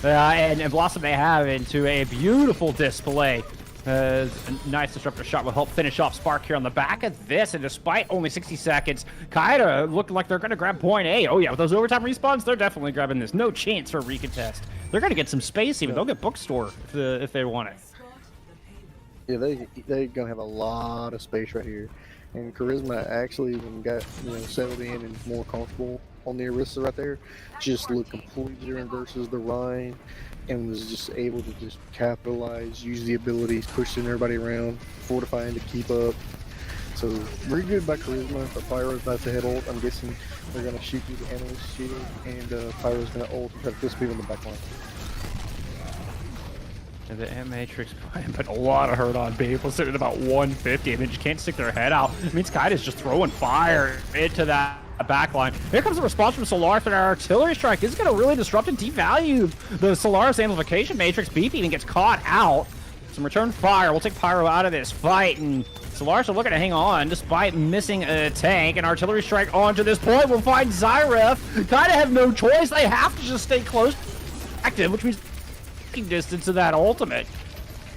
And Blossom they have into a beautiful display. A nice disruptor shot will help finish off Spark here on the back of this. And despite only 60 seconds, Kaida looked like they're going to grab point A. Oh yeah, with those overtime respawns, they're definitely grabbing this. No chance for a recontest. They're going to get some space even. They'll get Bookstore if they want it. Yeah, they're going to have a lot of space right here. And Charisma actually, when got settled in and more comfortable on the Orisa right there, just looked completely different versus the Rhine, and was just able to just capitalize, use the abilities, pushing everybody around, fortifying to keep up. So very good by Charisma, but Pyro's about to head ult. I'm guessing they're going to shoot through the analyst shield, and Pyro's going to ult and try to kill speed on the back line. And the M-Matrix put a lot of hurt on people, sitting at about 150. I mean, you can't stick their head out. It means Kaida's just throwing fire into that backline. Here comes a response from Solaris, but our artillery strike is going to really disrupt and devalue the Solaris amplification matrix. Beef even gets caught out. Some return fire. We'll take Pyro out of this fight, and Solaris are looking to hang on despite missing a tank. And artillery strike on to this point will find Zyref. Kaida have no choice. They have to just stay close active, which means distance of that ultimate.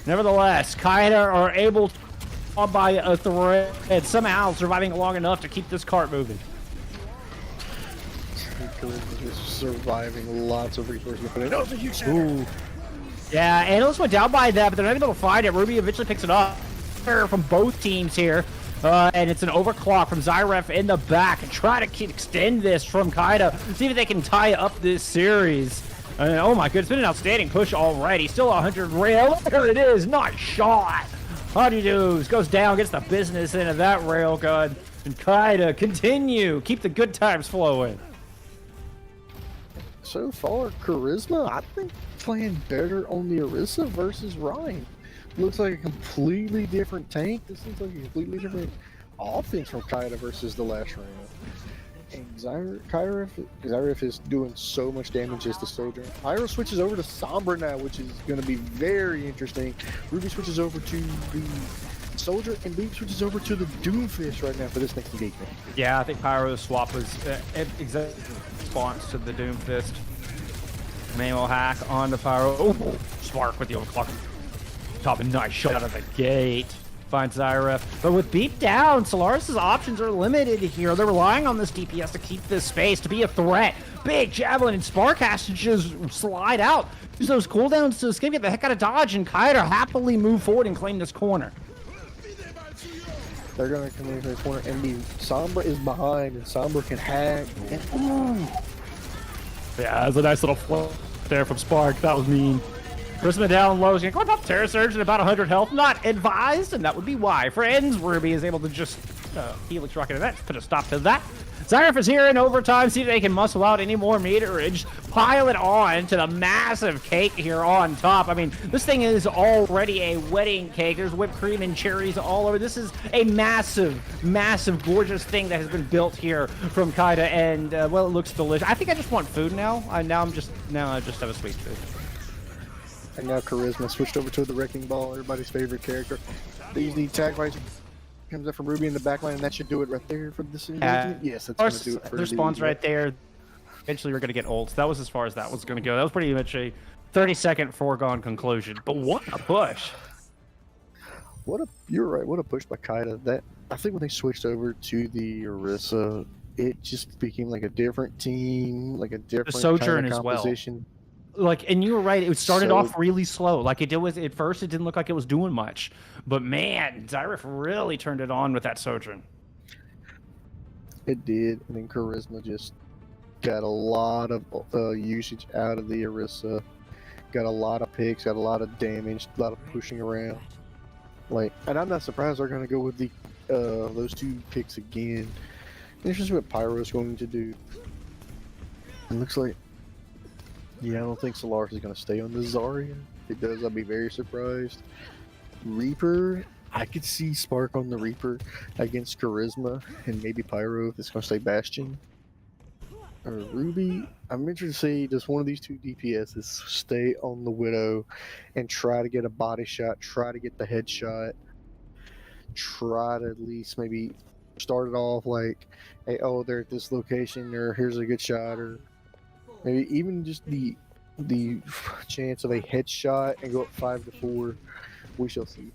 Nevertheless, Kaida are able to by a thread, somehow surviving long enough to keep this cart moving. Just surviving lots of resources, but I know it's a huge center. Yeah, Analysts went down by that, but they're not able to find it. Ruby eventually picks it up from both teams here. And it's an overclock from Zyref in the back. And try to extend this from Kaida. See if they can tie up this series. Oh my goodness, it's been an outstanding push already. Still 100 rail. There it is. Nice shot. Honeydews goes down, gets the business into that rail gun. And Kaida continue. Keep the good times flowing. So far, Charisma, I think, playing better on the Orisa versus Rhine. Looks like a completely different tank. This looks like a completely different offense from Kaida versus the last round. And Zyref is doing so much damage as the soldier. Pyro switches over to Sombra now, which is going to be very interesting. Ruby switches over to the soldier, and Beep switches over to the Doomfist right now for this next engagement. Yeah, I think Pyro's swap was exact response to the Doomfist. Manual hack onto Pyro. Oh, Spark with the overclock. Top a nice shot out of the gate. Finds Zyref. But with Beep down, Solaris' options are limited here. They're relying on this DPS to keep this space, to be a threat. Big Javelin and Spark has to just slide out. Use those cooldowns to escape, get the heck out of dodge, and Kaida happily move forward and claim this corner. They're going to come into the corner, and the Sombra is behind, and Sombra can hack. And, yeah, that's a nice little flow there from Spark. That was mean. Charisma down low. He's going to go up Terror Surge at about 100 health. Not advised, and that would be why. Friends, Ruby is able to just Helix Rocket to that. Put a stop to that. Zyref is here in overtime. See if they can muscle out any more meterage. Pile it on to the massive cake here on top. I mean, this thing is already a wedding cake. There's whipped cream and cherries all over. This is a massive, massive, gorgeous thing that has been built here from Kaida, and well, it looks delicious. I think I just want food now. Now I just have a sweet food. And now Charisma switched over to the Wrecking Ball, everybody's favorite character. They use the attack visor. Comes up from Ruby in the backline, and that should do it right there for this engagement. Yes, that's going to do it for their spawns right there. Eventually, we're going to get ults. That was as far as that was going to go. That was pretty much a 30-second foregone conclusion. But what a push! You're right. What a push by Kaida. That I think when they switched over to the Orisa, it just became like a different team, like a different Sojourn kind of as well. composition. Like, and you were right. It started So- off really slow. Like it did with at first, it didn't look like it was doing much, but man, Zyrif really turned it on with that Sojourn. It did, and then Charisma just got a lot of usage out of the Orisa. Got a lot of picks, got a lot of damage, a lot of pushing around. Like, and I'm not surprised they're going to go with the those two picks again. This is what Pyro's going to do. It looks like, yeah, I don't think Solaris is going to stay on the Zarya. If it does, I'll be very surprised. Reaper, I could see Spark on the Reaper against Charisma, and maybe Pyro if it's going to stay Bastion. Or Ruby, I'm interested to see, does one of these two DPSs stay on the Widow and try to get a body shot, try to get the headshot, try to at least maybe start it off like, hey, oh, they're at this location, or here's a good shot, or maybe even just the chance of a headshot and go up 5-4. We shall see.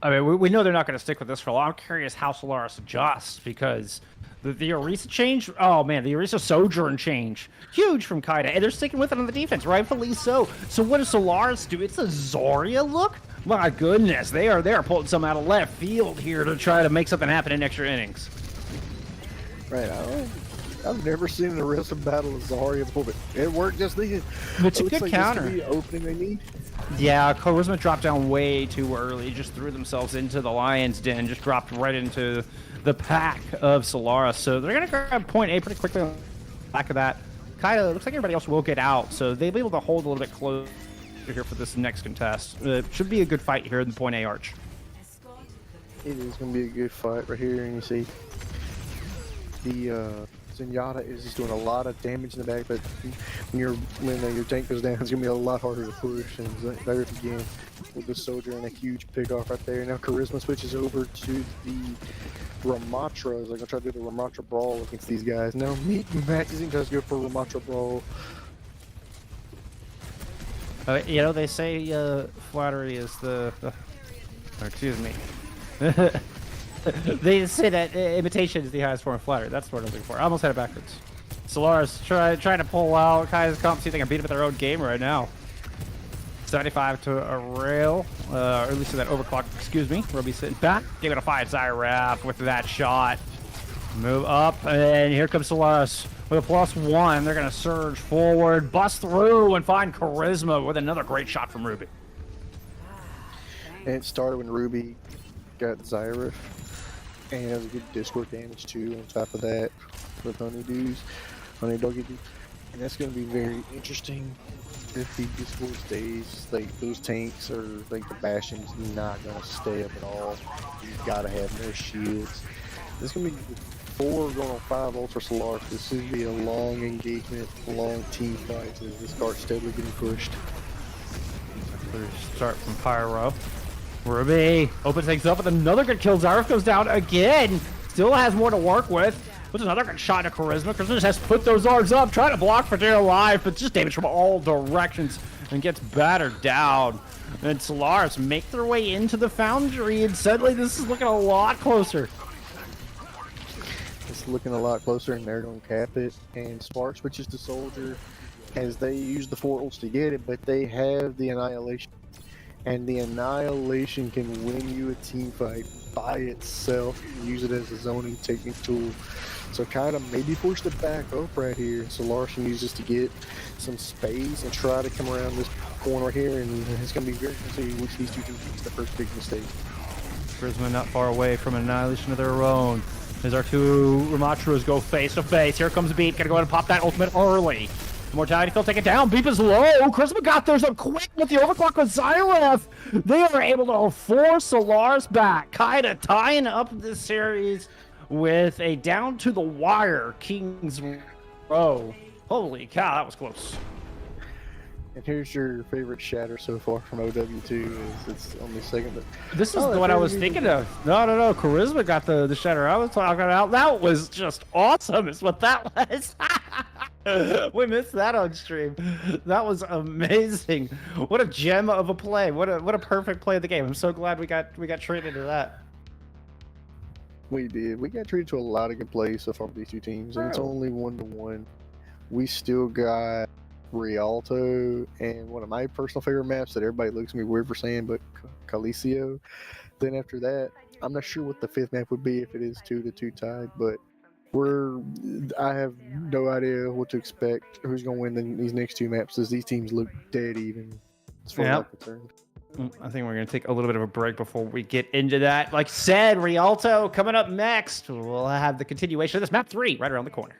I mean, we know they're not going to stick with this for long. I'm curious how Solaris adjusts because the Orisa change, oh man, the Orisa Sojourn change, huge from Kaida, and they're sticking with it on the defense, rightfully so. So what does Solaris do? It's a Zarya look? My goodness, they are pulling some out of left field here to try to make something happen in extra innings. Right, I've never seen an Orisa battle of Zarya before, but it worked just then. It's a looks good like counter. This could be the opening they need. Yeah, Charisma dropped down way too early, just threw themselves into the Lion's Den, just dropped right into the pack of Solaris. So they're going to grab point A pretty quickly on the back of that. Kaida, looks like everybody else will get out, so they'll be able to hold a little bit closer here for this next contest. Should be a good fight here in the point A arch. It is going to be a good fight right here, and you see the Zenyatta is just doing a lot of damage in the back, but when your tank goes down, it's going to be a lot harder to push. And there again with the Soldier and a huge pick off right there. Now Charisma switches over to the Ramattra. They're going to try to do the Ramattra Brawl against these guys. Now Matt isn't going to go for Ramattra Brawl. You know, they say flattery is the or excuse me. They say that imitation is the highest form of flattery. That's what I'm looking for. I almost had it backwards. Solaris trying to pull out Kai's comp, see if they can beat him at their own game right now. 75 to a rail, or at least to that overclock, excuse me. Ruby sitting back, gave it a fight. Zyraf with that shot. Move up, and here comes Solaris with a +1. They're going to surge forward, bust through, and find Charisma with another great shot from Ruby. And it started when Ruby got Zyraf. And it has a good Discord damage too on top of that with Honey Doggy. And that's going to be very interesting if the Discord stays. Like, those tanks or like the Bastion's not going to stay up at all. You've got to have their shields. This is going to be 4 going on 5 ults for Solaris. This is going to be a long engagement, long team fight as this card's steadily getting pushed. Start from Pyro. Ruby opens things up with another good kill. Zyraf goes down again. Still has more to work with. Puts another good shot at Charisma. Charisma just has to put those arms up, trying to block for dear life, but just damage from all directions and gets battered down. And Solaris make their way into the Foundry, and suddenly this is looking a lot closer. It's looking a lot closer, and they're going to cap it. And Spark switches to Soldier as they use the 4 ults to get it, but they have the Annihilation. And the Annihilation can win you a team fight by itself. Use it as a zoning technique tool. So kind of maybe force the back up right here. So Solaris can use this to get some space and try to come around this corner here. And it's going to be very interesting to see which these two can make the first big mistake. Charisma not far away from an Annihilation of their own. As our two Ramatras go face to face. Here comes Beep. Gonna go ahead and pop that ultimate early. Mortality field, take it down. Beep is low. Charisma got theirs up quick with the overclock with Zyraf. They are able to force Solaris back. Kaida tying up this series with a down to the wire King's Row. Holy cow, that was close. And here's your favorite shatter so far from OW2. It's only second, but this is what I was thinking of. No. Charisma got the shatter I was talking about. That was just awesome. Is what that was. We missed that on stream. That was amazing. What a gem of a play. What a perfect play of the game. I'm so glad we got treated to that. We did. We got treated to a lot of good plays so far with these two teams, and it's Bro. only 1-1. We still got Rialto and one of my personal favorite maps that everybody looks at me weird for saying, but Calicio. Then after that, I'm not sure what the fifth map would be if it is 2-2 tied, but I have no idea what to expect. Who's going to win these next two maps? As these teams look dead even, as far as I'm concerned. I think we're going to take a little bit of a break before we get into that. Like said, Rialto coming up next. We'll have the continuation of this map 3 right around the corner.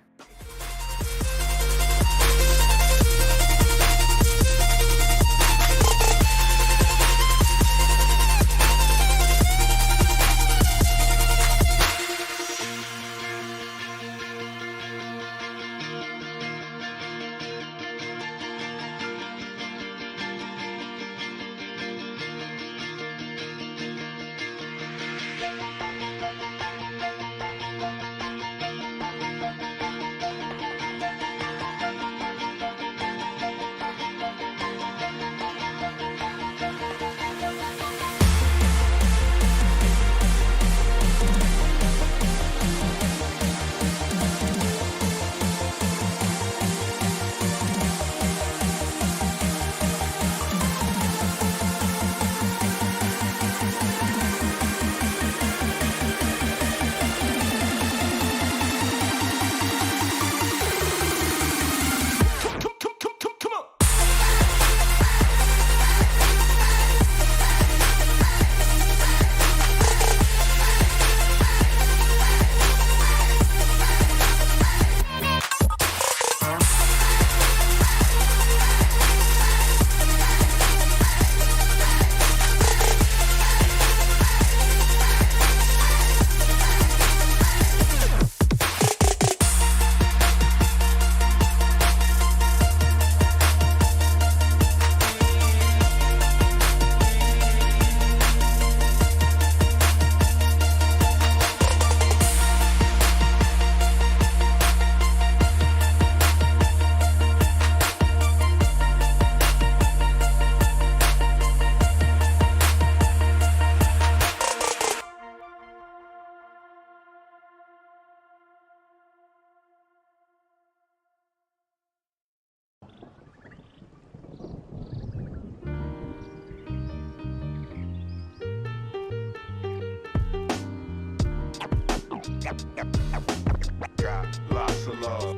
Got lots of love.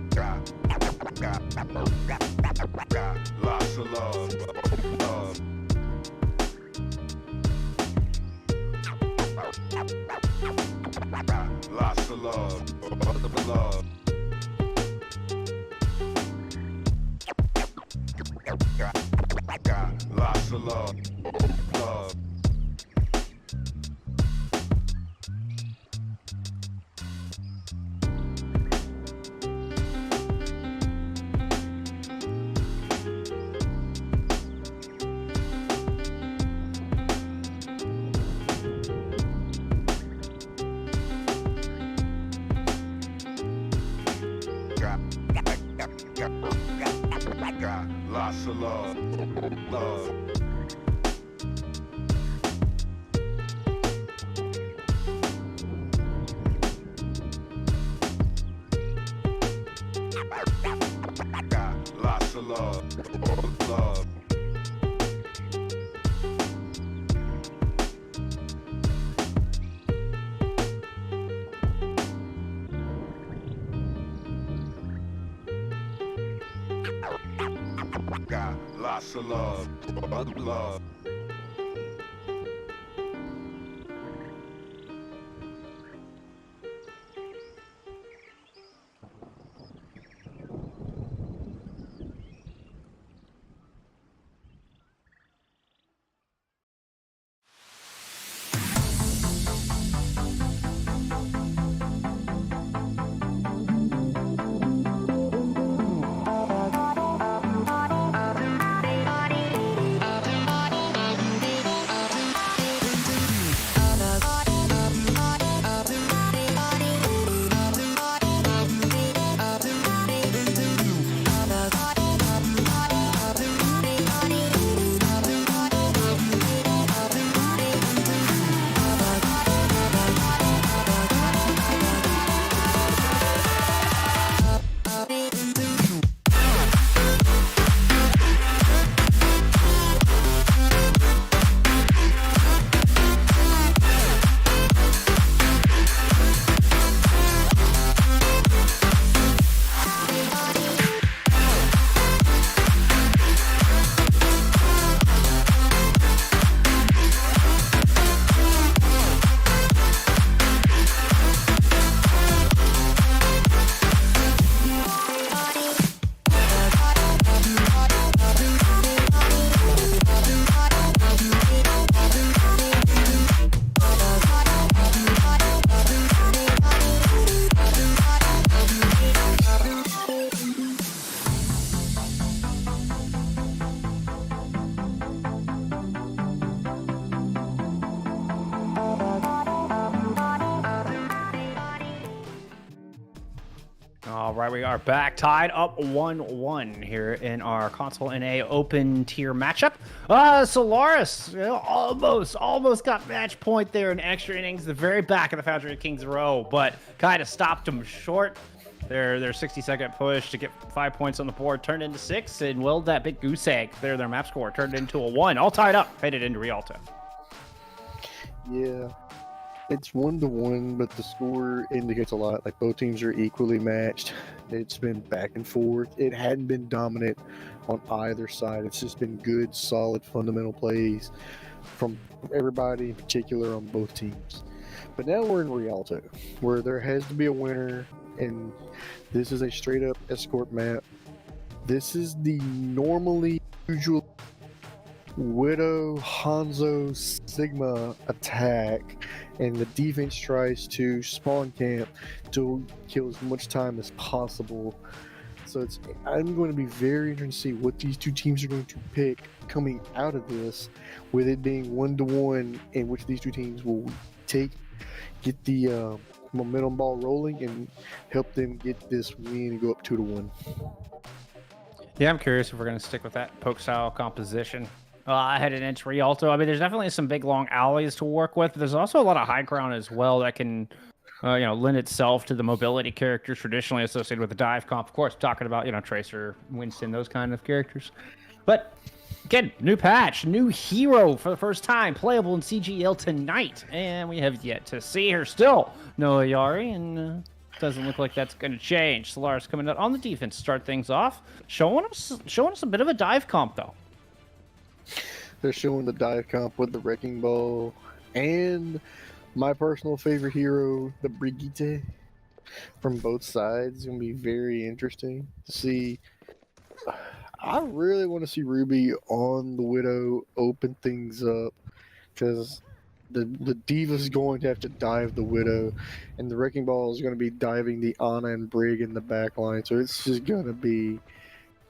Got lots of love. Got lots of love. Got lots of love. Got lots of love. Got lots of love. Got lots of love. All right, we are back, tied up 1-1 here in our console NA open tier matchup. Solaris, almost got match point there in extra innings, the very back of the Foundry of Kings row, but kind of stopped them short. Their 60-second push to get 5 points on the board turned into 6, and well, that big goose egg there, their map score turned into a 1. All tied up, headed into Rialto. Yeah. It's 1-1, but the score indicates a lot. Like, both teams are equally matched. It's been back and forth. It hadn't been dominant on either side. It's just been good, solid, fundamental plays from everybody, in particular on both teams. But now we're in Rialto, where there has to be a winner, and this is a straight-up escort map. This is the normally usual Widow, Hanzo, Sigma attack, and the defense tries to spawn camp to kill as much time as possible. So I'm going to be very interested to see what these two teams are going to pick coming out of this, with it being 1-1, and which these two teams will get the momentum ball rolling and help them get this win and go up 2-1. Yeah, I'm curious if we're going to stick with that poke style composition. Headed into Rialto. I mean, there's definitely some big long alleys to work with. There's also a lot of high ground as well that can, lend itself to the mobility characters traditionally associated with the dive comp. Of course, talking about, Tracer, Winston, those kind of characters. But again, new patch, new hero for the first time, playable in CGL tonight. And we have yet to see her still. No Ayari, and doesn't look like that's going to change. Solaris coming out on the defense to start things off, showing us a bit of a dive comp, though. They're showing the dive comp with the Wrecking Ball and my personal favorite hero, the Brigitte, from both sides. It's going to be very interesting to see. I really want to see Ruby on the Widow open things up, because the Diva's going to have to dive the Widow, and the Wrecking Ball is going to be diving the Ana and Brig in the back line. So it's just going to be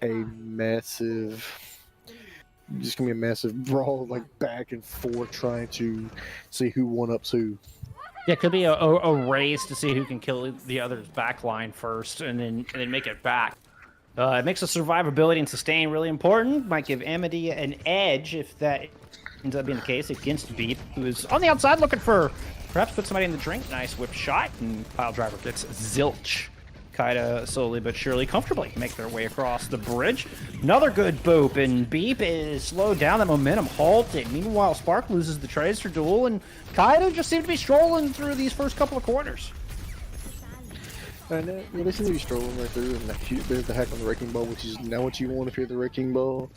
a massive brawl, like back and forth, trying to see who one-ups who. Yeah, it could be a race to see who can kill the other's back line first, and then make it back. It makes the survivability and sustain really important. Might give Amity an edge if that ends up being the case against Beep, who is on the outside looking for perhaps put somebody in the drink. Nice whip shot, and Pile Driver gets zilch. Kaida slowly but surely, comfortably make their way across the bridge. Another good boop, and Beep is slowed down. That momentum halted. Meanwhile, Spark loses the Tracer duel, and Kaida just seems to be strolling through these first couple of quarters. And they seem to be strolling right through, and there's the hack on the Wrecking Ball, which is not what you want if you're the Wrecking Ball.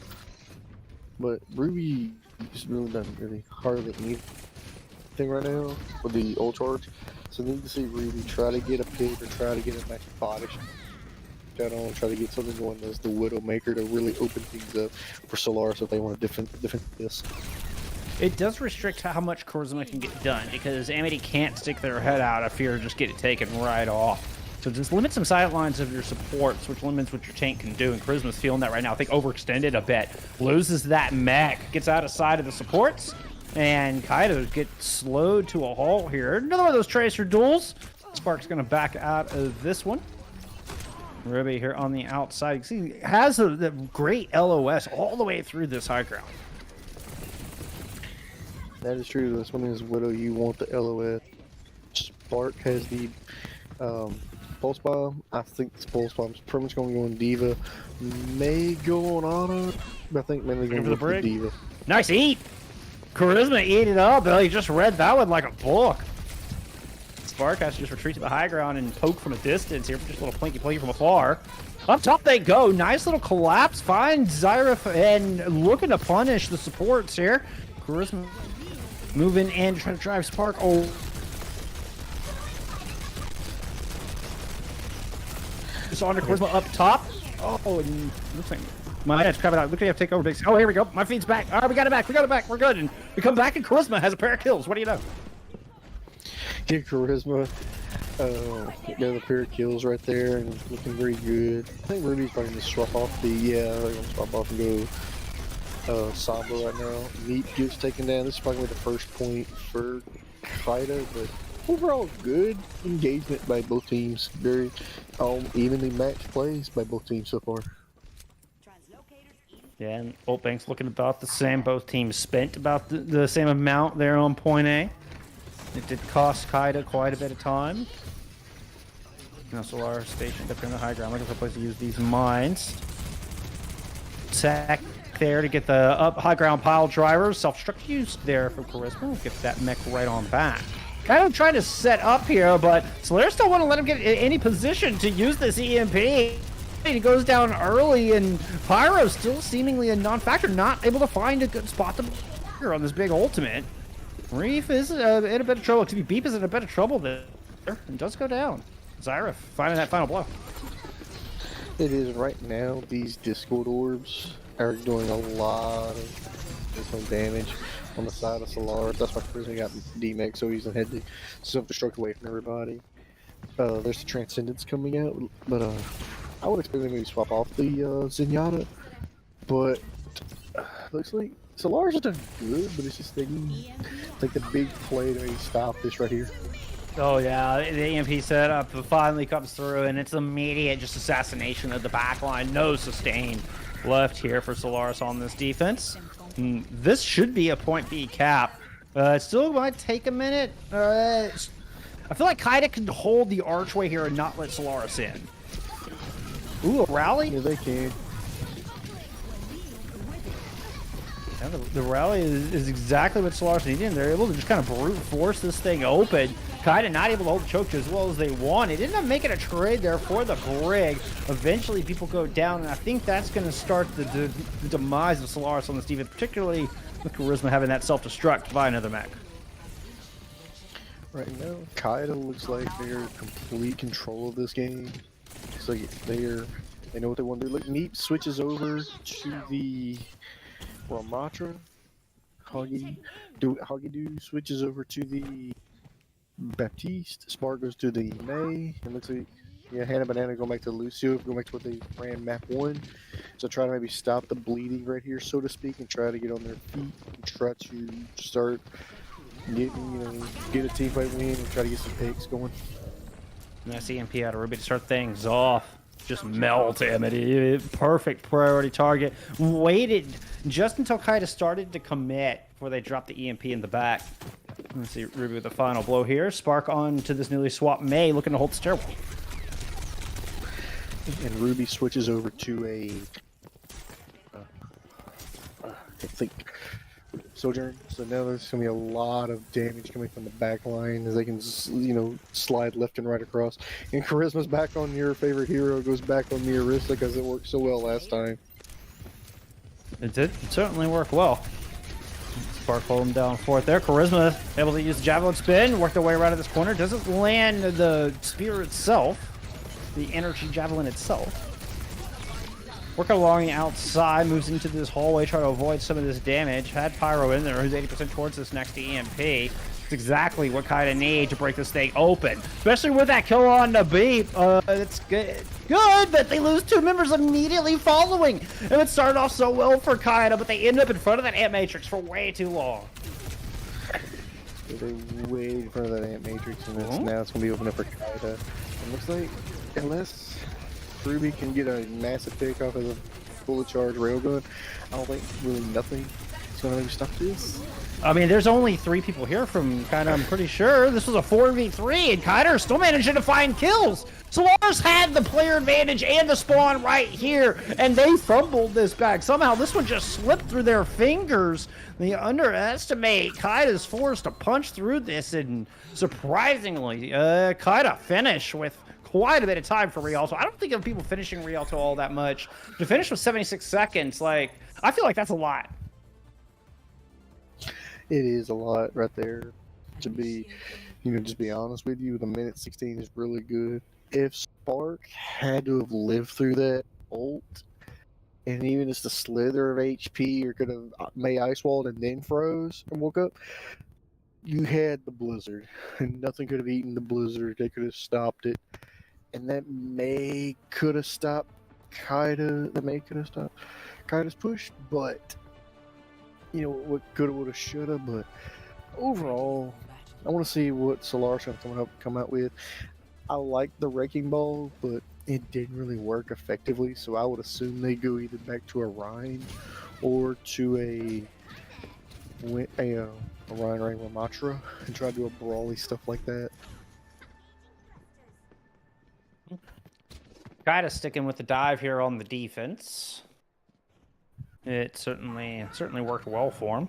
But Ruby just really doesn't really hardly anything right now with the ult charge. So I need to see Ruby try to get a pick or try to get a nice body shot on, try to get something going as the Widowmaker to really open things up for Solaris if they want to defend this. It does restrict how much Charisma can get done, because Amity can't stick their head out of fear of just getting taken right off. So just limit some sidelines of your supports, which limits what your tank can do, and Charisma's feeling that right now. I think overextended a bit. Loses that mech, gets out of sight of the supports, and Kaida gets slowed to a halt here. Another one of those Tracer duels. Spark's going to back out of this one. Ruby here on the outside. You can see has a great LOS all the way through this high ground. That is true. This one is Widow. You want the LOS. Spark has the Pulse Bomb. I think this Pulse Bomb is pretty much going to go on Diva. May go on Ana, but I think mainly going to go for Diva. Nice eat! Charisma ate it up. He just read that one like a book. Spark has to just retreat to the high ground and poke from a distance here. Just a little plinky from afar. Up top they go. Nice little collapse. Finds Zyra and looking to punish the supports here. Charisma moving in, trying to drive Spark. Oh. Just on to Charisma up top. Oh, and looks like my head's coming out. Look at you have to take over big. Oh, here we go. My feed's back. All right, we got it back. We're good. And we come back, and Charisma has a pair of kills. What do you know? Yeah, Charisma. Got a pair of kills right there, and looking very good. I think Ruby's probably going to swap off they're going to swap off and go Samba right now. Meat gets taken down. This is probably the first point for Kaida, but Overall, good engagement by both teams. Very evenly matched plays by both teams so far. Yeah, and Old Bank's looking about the same. Both teams spent about the same amount there on point A. It did cost Kaida quite a bit of time. Now Solaris stationed up in the high ground, looking for a place to use these mines. Tech there to get the up high ground pile drivers. Self-destruct used there for Charisma. We'll get that mech right on back. Kind of trying to set up here, but Solaris don't want to let him get in any position to use this EMP. He goes down early, and Pyro's still seemingly a non-factor, not able to find a good spot to on this big ultimate. Reef is in a bit of trouble. Excuse me, Beep is in a bit of trouble there, and does go down. Zyra finding that final blow. It is right now. These Discord orbs are doing a lot of additional damage on the side of Solaris. That's why Charisma got D-Mech, so he's had to self-destruct away from everybody. There's the Transcendence coming out, but I would expect them to maybe swap off the Zenyatta, but looks like Solaris is doing good, but it's just like the big play to maybe stop this right here. Oh yeah, the EMP setup finally comes through, and it's immediate just assassination of the backline. No sustain left here for Solaris on this defense. This should be a point B cap. It still might take a minute. I feel like Kaida can hold the archway here and not let Solaris in. Ooh, a rally? Yeah, they can. Yeah, the rally is exactly what Solaris needed, and they're able to just kind of brute force this thing open. Kaida not able to hold the choke as well as they wanted. Ended up making a trade there for the Brig. Eventually, people go down, and I think that's going to start the demise of Solaris on this defense, particularly with Charisma having that self-destruct by another mech. Right now, Kaida looks like they're in complete control of this game. Looks like they know what they want to do. Look, Neep switches over to the Ramatra. Hoggy Doo switches over to the Baptiste. Spark goes to the May. It looks like Hannah Banana going back to Lucio, going back to what they ran map 1. So try to maybe stop the bleeding right here, so to speak, and try to get on their feet and try to start getting, get a team fight win and try to get some picks going. Nice EMP out of Ruby to start things off. Just melt him. Perfect priority target. Waited just until Kaida started to commit before they dropped the EMP in the back. Let's see Ruby with the final blow here. Spark on to this newly swapped May, looking to hold the stairwell. And Ruby switches over to a I think Sojourn. So now there's gonna be a lot of damage coming from the back line as they can, slide left and right across. And Charisma's back on your favorite hero, goes back on the Arista because it worked so well last time. It did certainly work well. Spark holding down fourth there. Charisma able to use the javelin spin, work their way around to this corner. Doesn't land the spear itself, the energy javelin itself. Working along the outside, moves into this hallway, trying to avoid some of this damage. Had Pyro in there, who's 80% towards this next EMP. It's exactly what Kaida need to break this thing open, especially with that kill on the Beep. It's good, but they lose 2 members immediately following. And it started off so well for Kaida, but they end up in front of that Ant Matrix for way too long. So they way in front of that Ant Matrix, and now it's gonna be open up for Kaida. It looks like unless Ruby can get a massive pick off of the fully charged railgun, I don't think really nothing is going to maybe stop this. I mean, there's only 3 people here from Kaida, I'm pretty sure. This was a 4v3, and Kaida still managing to find kills. Solaris had the player advantage and the spawn right here, and they fumbled this back. Somehow this one just slipped through their fingers. They underestimate Kaida's force to punch through this, and surprisingly, Kaida finish with quite a bit of time for Rialto. I don't think of people finishing Rialto all that much. To finish with 76 seconds, I feel like that's a lot. It is a lot right there. To be, just be honest with you, the minute 16 is really good. If Spark had to have lived through that ult, and even just a slither of HP, or could have made ice walled and then froze and woke up, you had the blizzard, and nothing could have eaten the blizzard. They could have stopped it. And that could have stopped Kaida. That could have stopped Kaida's push, but what could have, would have, should have. But overall, I want to see what Solaris is going to come out with. I like the Wrecking Ball, but it didn't really work effectively, so I would assume they go either back to a Rhine or to a Rhine Ray Ramatra and try to do a brawly stuff like that. Kaida sticking with the dive here on the defense. It certainly worked well for him.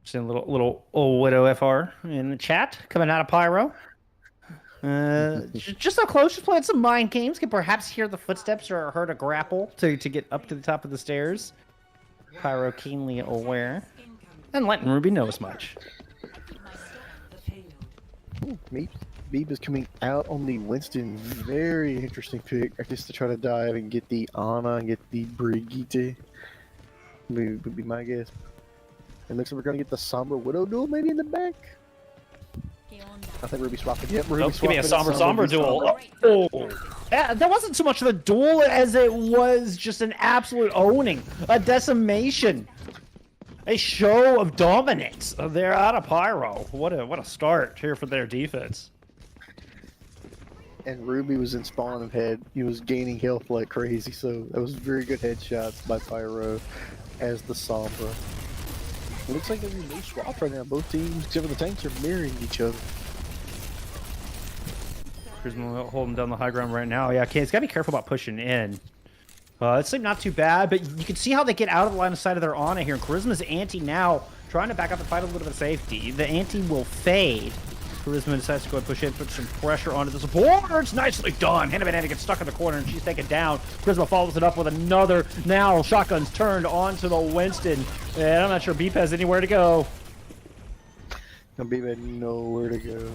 Just a little old widow FR in the chat coming out of Pyro. Just so close, just playing some mind games. Can perhaps hear the footsteps or heard a grapple to get up to the top of the stairs. Pyro keenly aware. And letting Ruby know as much. Beeb is coming out on the Winston. Very interesting pick. I guess to try to dive and get the Ana and get the Brigitte. Would be my guess. And looks like we're going to get the Sombra Widow duel maybe in the back. I think Ruby swapping. Yep, Ruby Give me a Sombra duel. Oh. That wasn't so much of a duel as it was just an absolute owning. A decimation. A show of dominance. They're out of Pyro. What a start here for their defense. And Ruby was in spawn and he was gaining health like crazy, so that was very good headshots by Pyro as the Sombra. It looks like there's no swap right now. Both teams, except for the tanks, are mirroring each other. Charisma holding down the high ground right now. Yeah, okay, it's got to be careful about pushing in. It's not too bad, but you can see how they get out of the line of sight of their Ana here. Charisma's anti now, trying to back up and fight a little bit of safety. The anti will fade. Charisma decides to go and push in, put some pressure onto the supports. Nicely done. Hannah Banana gets stuck in the corner and she's taken down. Charisma follows it up with another. Now shotgun's turned onto the Winston. And I'm not sure Beep has anywhere to go. No, Beep had nowhere to go.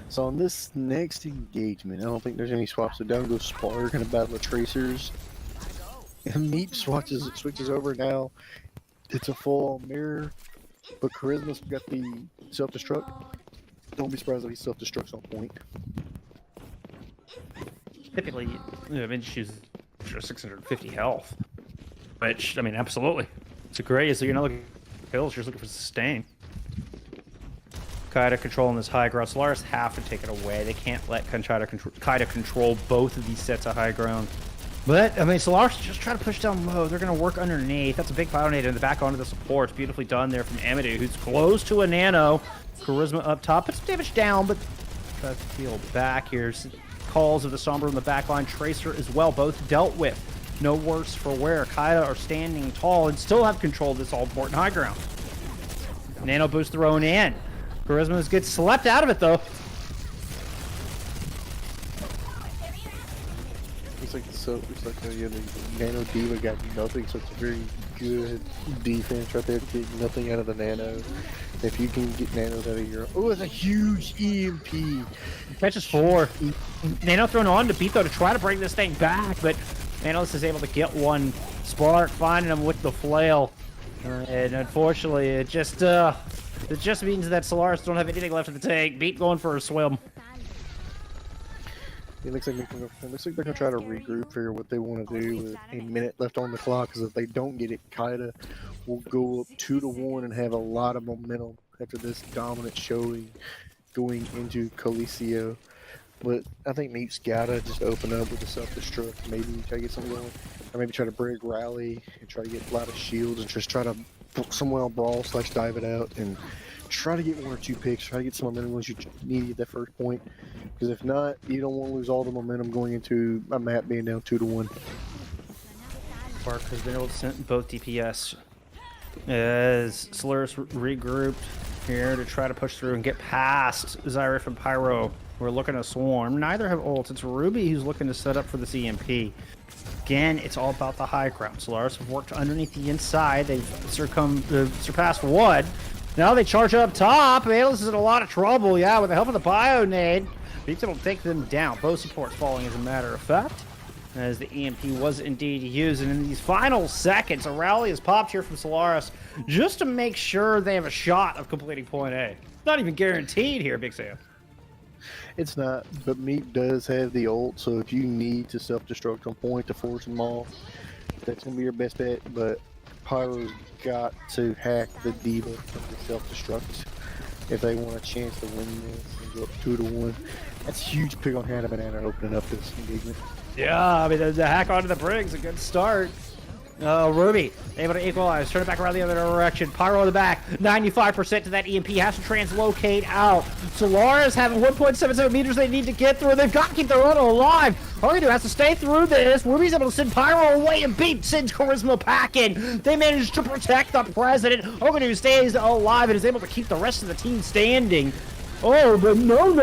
So on this next engagement, I don't think there's any swaps. So down goes Spark in a battle of Tracers. And Meat switches over now. It's a full-on mirror. But Charisma's got the self-destruct. Don't be surprised if he self-destructs on point. Typically, I mean, she's 650 health. Which, I mean, absolutely. It's great. So you're not looking for kills, you're just looking for sustain. Kaida controlling this high ground. Solaris have to take it away. They can't let Kaida control both of these sets of high ground. But, I mean, Solaris just try to push down low. They're going to work underneath. That's a big Bionator in the back onto the supports. Beautifully done there from Amadou, who's close to a nano. Charisma up top. Puts some damage down, but tries to peel back here. Calls of the Sombra in the back line. Tracer as well, both dealt with. No worse for wear. Kaida are standing tall and still have control of this all-important high ground. Nano boost thrown in. Charisma gets slept out of it, though. Looks like the Nano Diva got nothing, so it's a very good defense right there to get nothing out of the Nano. If you can get Nanos out of your... Oh, it's a huge EMP. Catches 4. Nano thrown on to Beat, though, to try to bring this thing back, but Nanos is able to get one. Spark finding him with the flail. And unfortunately, it just means that Solaris don't have anything left in the tank. Beat going for a swim. It looks like they're going to try to regroup, figure what they want to do with a minute left on the clock, because if they don't get it, Kaida will go up 2-1 and have a lot of momentum after this dominant showing going into Coliseo. But I think Meat's got to just open up with a self-destruct, maybe try to get something going, or maybe try to brig rally and try to get a lot of shields and just try to somewhere on brawl / dive it out and try to get 1 or 2 picks, try to get some momentum once you need at that first point. Because if not, you don't want to lose all the momentum going into a map being down 2-1. Spark has been able to send both DPS as Solaris regrouped here to try to push through and get past Zyra and Pyro. We're looking to swarm. Neither have ults. It's Ruby who's looking to set up for this EMP. Again, it's all about the high ground. Solaris have worked underneath the inside. They've surpassed Wood. Now they charge up top. Bayless is in a lot of trouble. Yeah, with the help of the Bionade. Beats will take them down. Both supports falling as a matter of fact. As the EMP was indeed used. And in these final seconds, a rally is popped here from Solaris just to make sure they have a shot of completing point A. Not even guaranteed here, Big Sam. It's not, but Meat does have the ult, so if you need to self-destruct on point to force them off, that's going to be your best bet. But Pyro's got to hack the Diva from the self-destruct if they want a chance to win this and go up 2-1. That's a huge pick on Hannah Banana opening up this engagement. Yeah, I mean, the hack onto the brig's a good start. Ruby, able to equalize, turn it back around the other direction. Pyro in the back, 95% to that EMP, has to translocate out. Solaris having 1.77 meters they need to get through. They've got to keep their run alive. Hurricane has to stay through this. Ruby's able to send Pyro away and beat Sid's Charisma packing. They managed to protect the president. Hurricane stays alive and is able to keep the rest of the team standing. Oh, but no.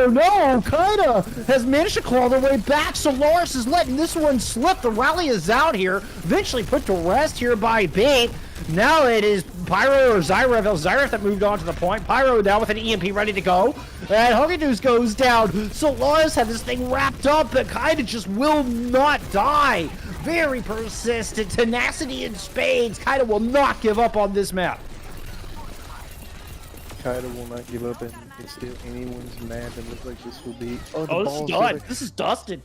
Kaida has managed to claw their way back. Solaris is letting this one slip. The rally is out here. Eventually put to rest here by Bait. Now it is Pyro or Zyrev. Zyrev that moved on to the point. Pyro down with an EMP ready to go. And Hogadoos goes down. Solaris had this thing wrapped up, but Kaida just will not die. Very persistent. Tenacity in spades. Kaida will not give up on this map. Kaida will not give up, and it's still anyone's map, and looks like this will be. Oh, this is done. This is dusted.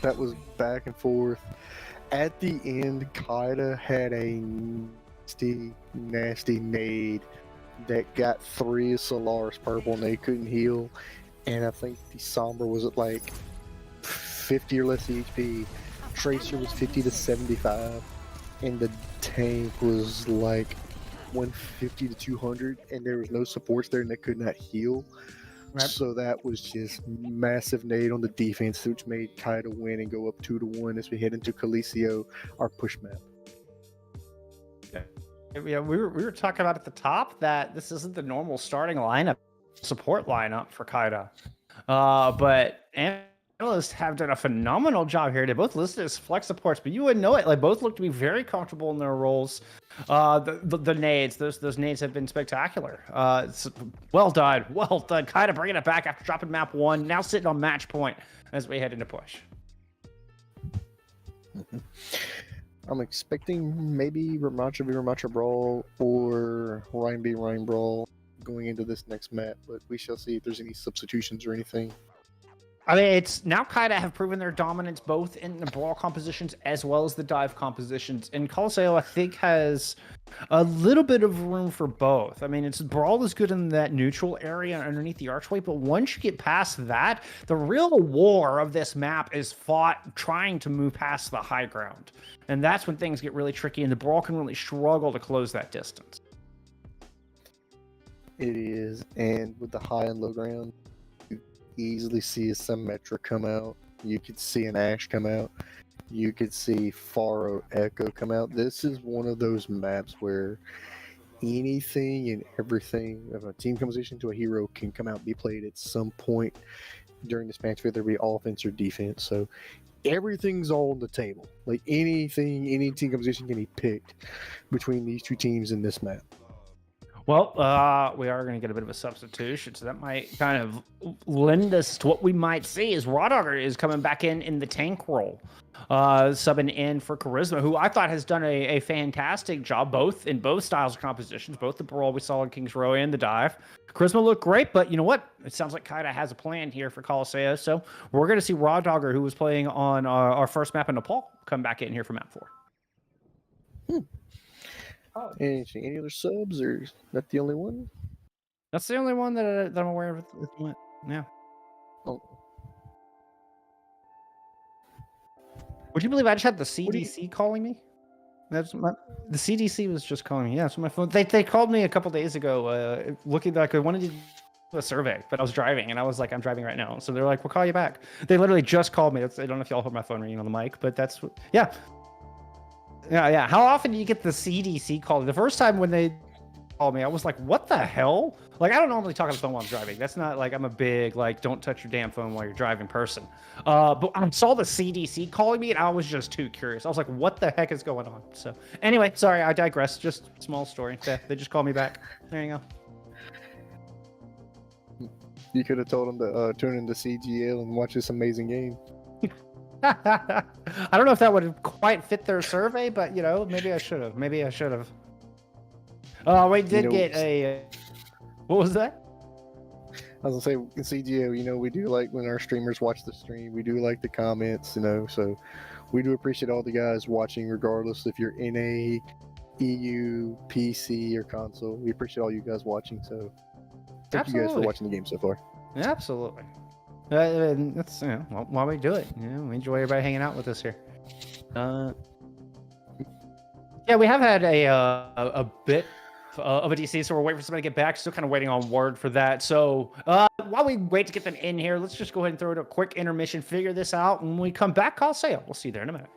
That was back and forth. At the end, Kaida had a nasty nade that got 3 of Solaris purple, and they couldn't heal. And I think the Sombra was at like 50 or less HP. Tracer was 50 to 75, and the tank was like 150 to 200, and there was no supports there, and they could not heal. Right. So that was just massive nade on the defense, which made Kaida win and go up 2-1 as we head into Coliseo, our push map. Yeah, we were talking about at the top that this isn't the normal starting lineup, support lineup for Kaida, but analysts have done a phenomenal job here. They both listed as flex supports, but you wouldn't know it. Like, both look to be very comfortable in their roles. The nades, those nades have been spectacular. Well done. Kaida bringing it back after dropping map 1. Now sitting on match point as we head into push. I'm expecting maybe Ramacha v Ramacha Brawl or Ryan v Ryan Brawl going into this next map, but we shall see if there's any substitutions or anything. I mean, it's now Kaida have proven their dominance both in the brawl compositions as well as the dive compositions. And Coliseo, I think, has a little bit of room for both. I mean, it's brawl is good in that neutral area underneath the archway, but once you get past that, the real war of this map is fought trying to move past the high ground. And that's when things get really tricky, and the brawl can really struggle to close that distance. It is, and with the high and low ground, easily see a Symmetra come out. You could see an Ashe come out. You could see Pharo Echo come out. This is one of those maps where anything and everything of a team composition to a hero can come out and be played at some point during this match, whether it be offense or defense. So everything's all on the table. Like anything, any team composition can be picked between these two teams in this map. Well, we are going to get a bit of a substitution, so that might kind of lend us to what we might see as Rawdogger is coming back in the tank role, subbing in for Charisma, who I thought has done a fantastic job, in both styles of compositions, both the brawl we saw in King's Row and the dive. Charisma looked great, but you know what? It sounds like Kaida has a plan here for Coliseo, so we're going to see Rawdogger, who was playing on our first map in Nepal, come back in here for map 4. Any other subs, or is that the only one? That's the only one that I'm aware of. Yeah. Oh. Would you believe I just had the CDC calling me? The CDC was just calling me. Yeah, so my phone. They called me a couple days ago, looking like I wanted to do a survey, but I was driving, and I was like, I'm driving right now. So they're like, we'll call you back. They literally just called me. I don't know if y'all heard my phone ringing on the mic, but that's yeah. Yeah. How often do you get the CDC call? The first time when they called me, I was like, what the hell? Like, I don't normally talk on the phone while I'm driving. That's not like I'm a big, like, don't touch your damn phone while you're driving person. But I saw the CDC calling me, and I was just too curious. I was like, what the heck is going on? So anyway, sorry, I digress. Just small story. They just called me back. There you go. You could have told them to tune into CGL and watch this amazing game. I don't know if that would quite fit their survey, but maybe I should have. We did get a. What was that? I was gonna say in CGO, we do like when our streamers watch the stream. We do like the comments, so we do appreciate all the guys watching, regardless if you're in a EU, PC, or console. We appreciate all you guys watching. So thank you guys for Absolutely. watching the game so far. Absolutely. And that's why we do it. We enjoy everybody hanging out with us here. Yeah, we have had a bit of a DC, so we're waiting for somebody to get back. Still kind of waiting on word for that. So while we wait to get them in here, let's just go ahead and throw it a quick intermission, figure this out. When we come back, I'll say it. We'll see you there in a minute.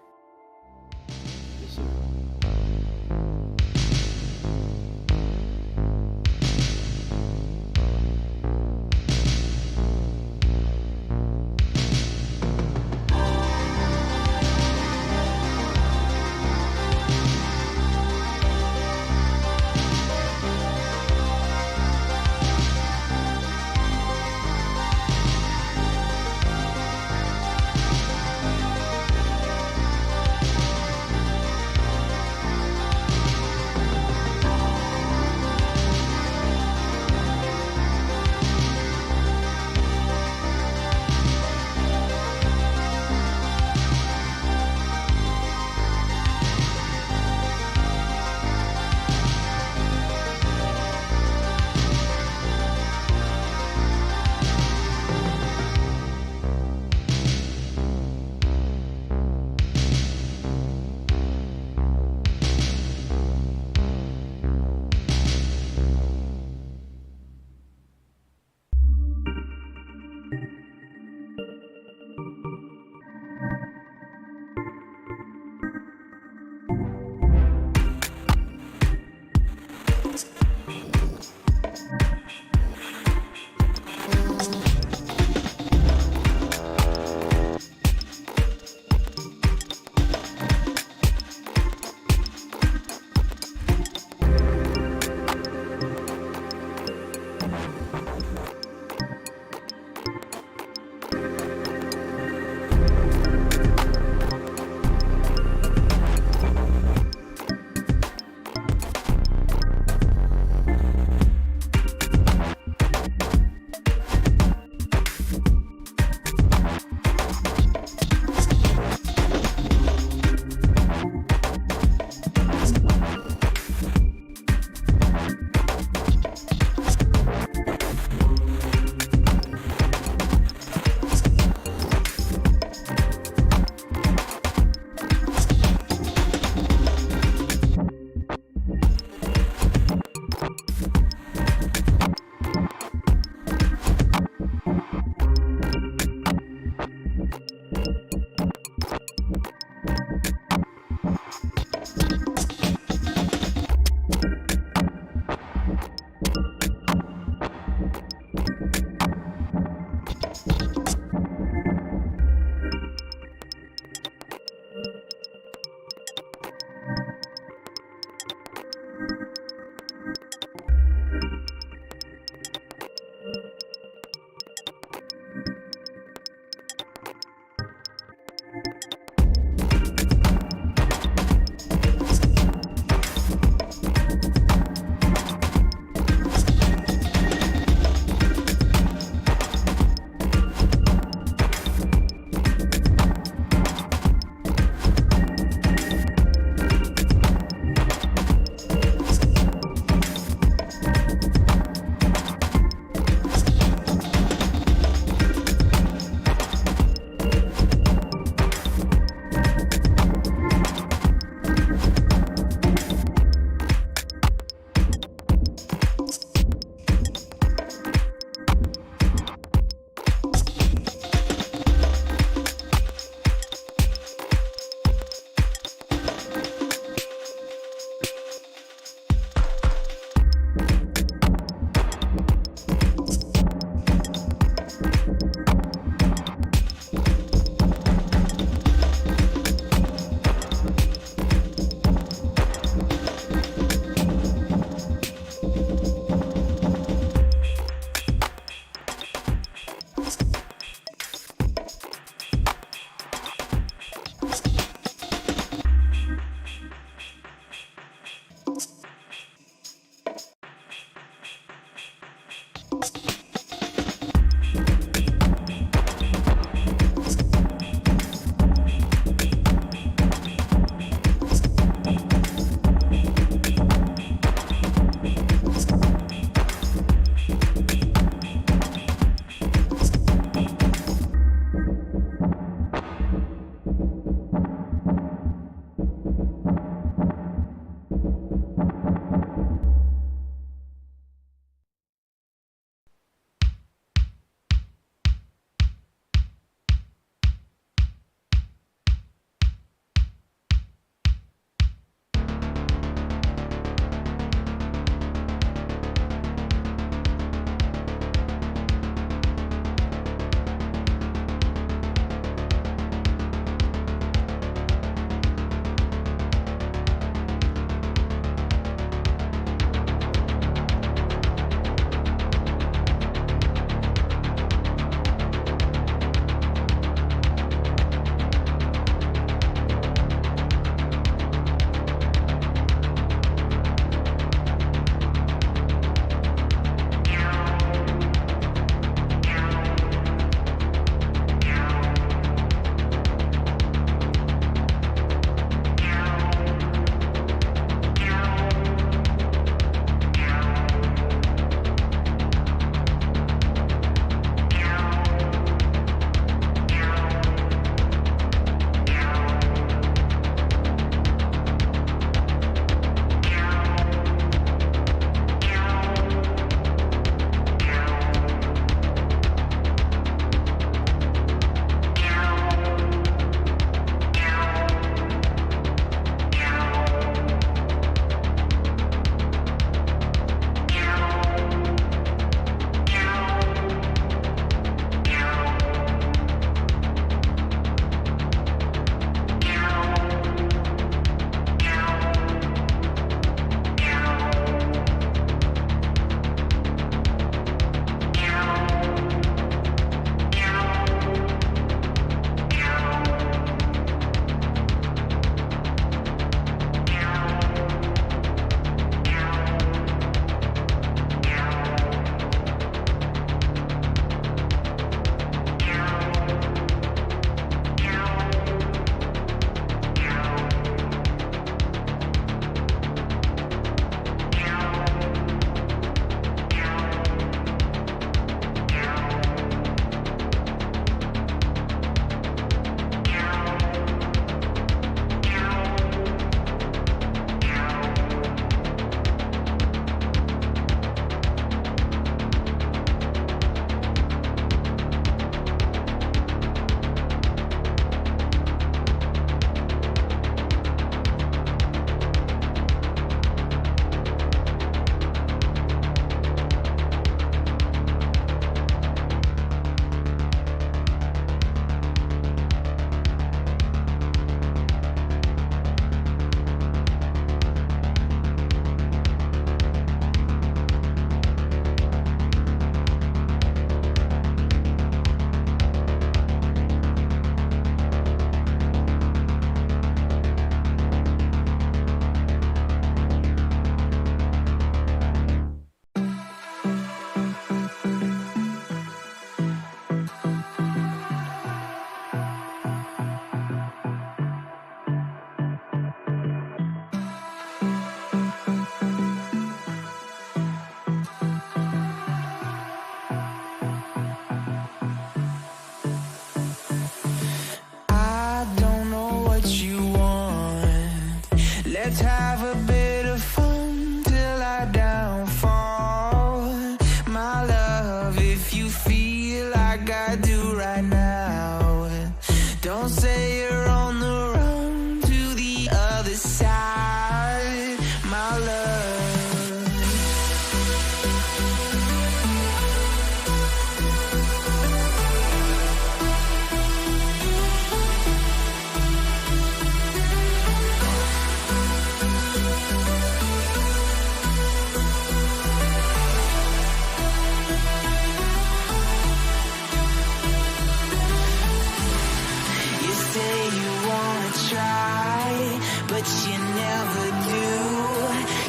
Let's have a bit of fun till I downfall. My love, if you feel like I do right now, don't say you're on the run to the other side, my love. But you never do.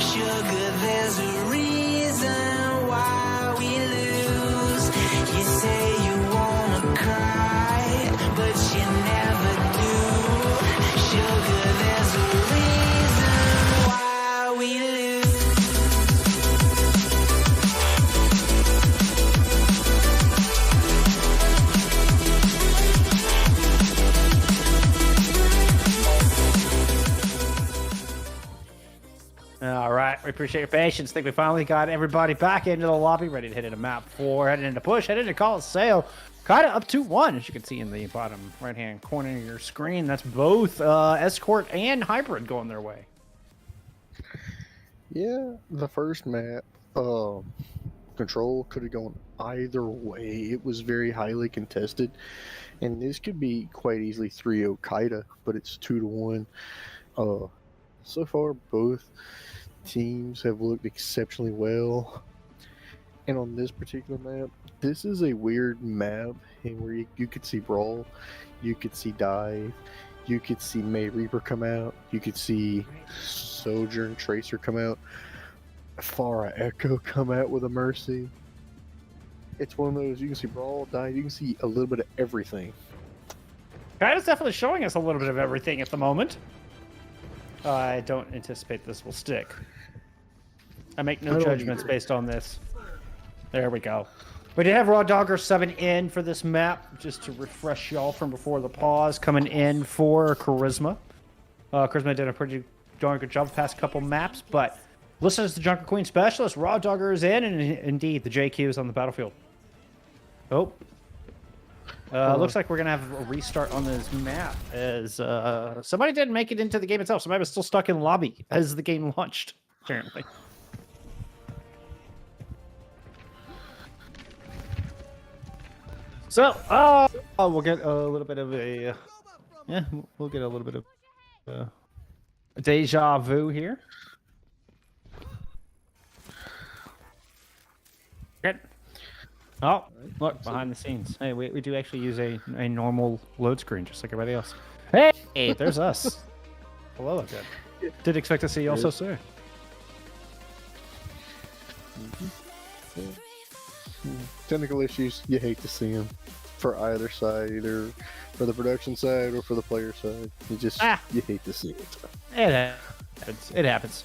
Sugar, there's a reason why we lose. You say you wanna cry, but you never do. Sugar, there's a reason why we lose. All right, we appreciate your patience. I think we finally got everybody back into the lobby, ready to hit into map 4, heading into push, heading into call sail. Kind of up 2-1, as you can see in the bottom right-hand corner of your screen. That's both escort and hybrid going their way. Yeah, the first map, control could have gone either way. It was very highly contested, and this could be quite easily 3-0 Kaida, but it's 2-1. So far, both teams have looked exceptionally well. And on this particular map, this is a weird map in where you could see Brawl, you could see Dive, you could see May Reaper come out, you could see Sojourn Tracer come out, Pharah Echo come out with a Mercy. It's one of those, you can see Brawl, Dive, you can see a little bit of everything. Kaida's definitely showing us a little bit of everything at the moment. I don't anticipate this will stick. I make no judgments based on this. There we go. We did have Raw Dogger subbing in for this map, just to refresh y'all from before the pause, coming in for Charisma. Charisma did a pretty darn good job the past couple maps, but listen to the Junker Queen Specialist. Raw Dogger is in, and indeed, the JQ is on the battlefield. Oh. Looks like we're going to have a restart on this map, as somebody didn't make it into the game itself. Somebody was still stuck in lobby as the game launched, apparently. So, we'll get a little bit of a, we'll get a little bit of deja vu here. Good. Oh, look, behind the scenes. Hey, we do actually use a normal load screen, just like everybody else. Hey, there's us. Hello again. Did expect to see you also soon. Technical issues, you hate to see them for either side, either for the production side or for the player side. You hate to see it. It happens. It happens.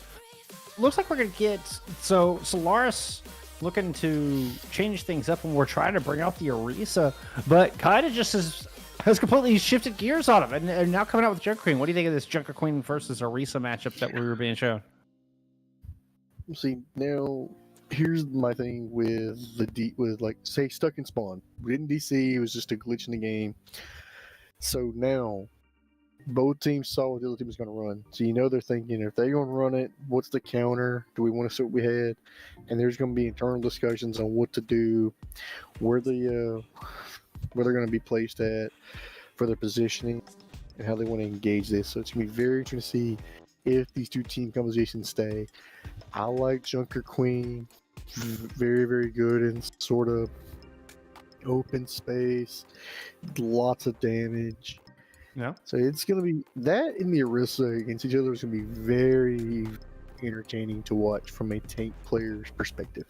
Looks like we're gonna get Solaris looking to change things up, and we're trying to bring out the Orisa, but Kaida just has completely shifted gears on him, and now coming out with Junker Queen. What do you think of this Junker Queen versus Orisa matchup that we were being shown? See, now here's my thing with with like, say, stuck in spawn. We didn't DC, it was just a glitch in the game. So now both teams saw what the other team was going to run. So you know they're thinking, if they're going to run it, what's the counter? Do we want to see what we had? And there's going to be internal discussions on what to do, where they're going to be placed at for their positioning, and how they want to engage this. So it's going to be very interesting to see if these two team compositions stay. I like Junker Queen. Very, very good in sort of open space, lots of damage. Yeah. So it's going to be that, and the Orisa against each other is going to be very entertaining to watch from a tank player's perspective.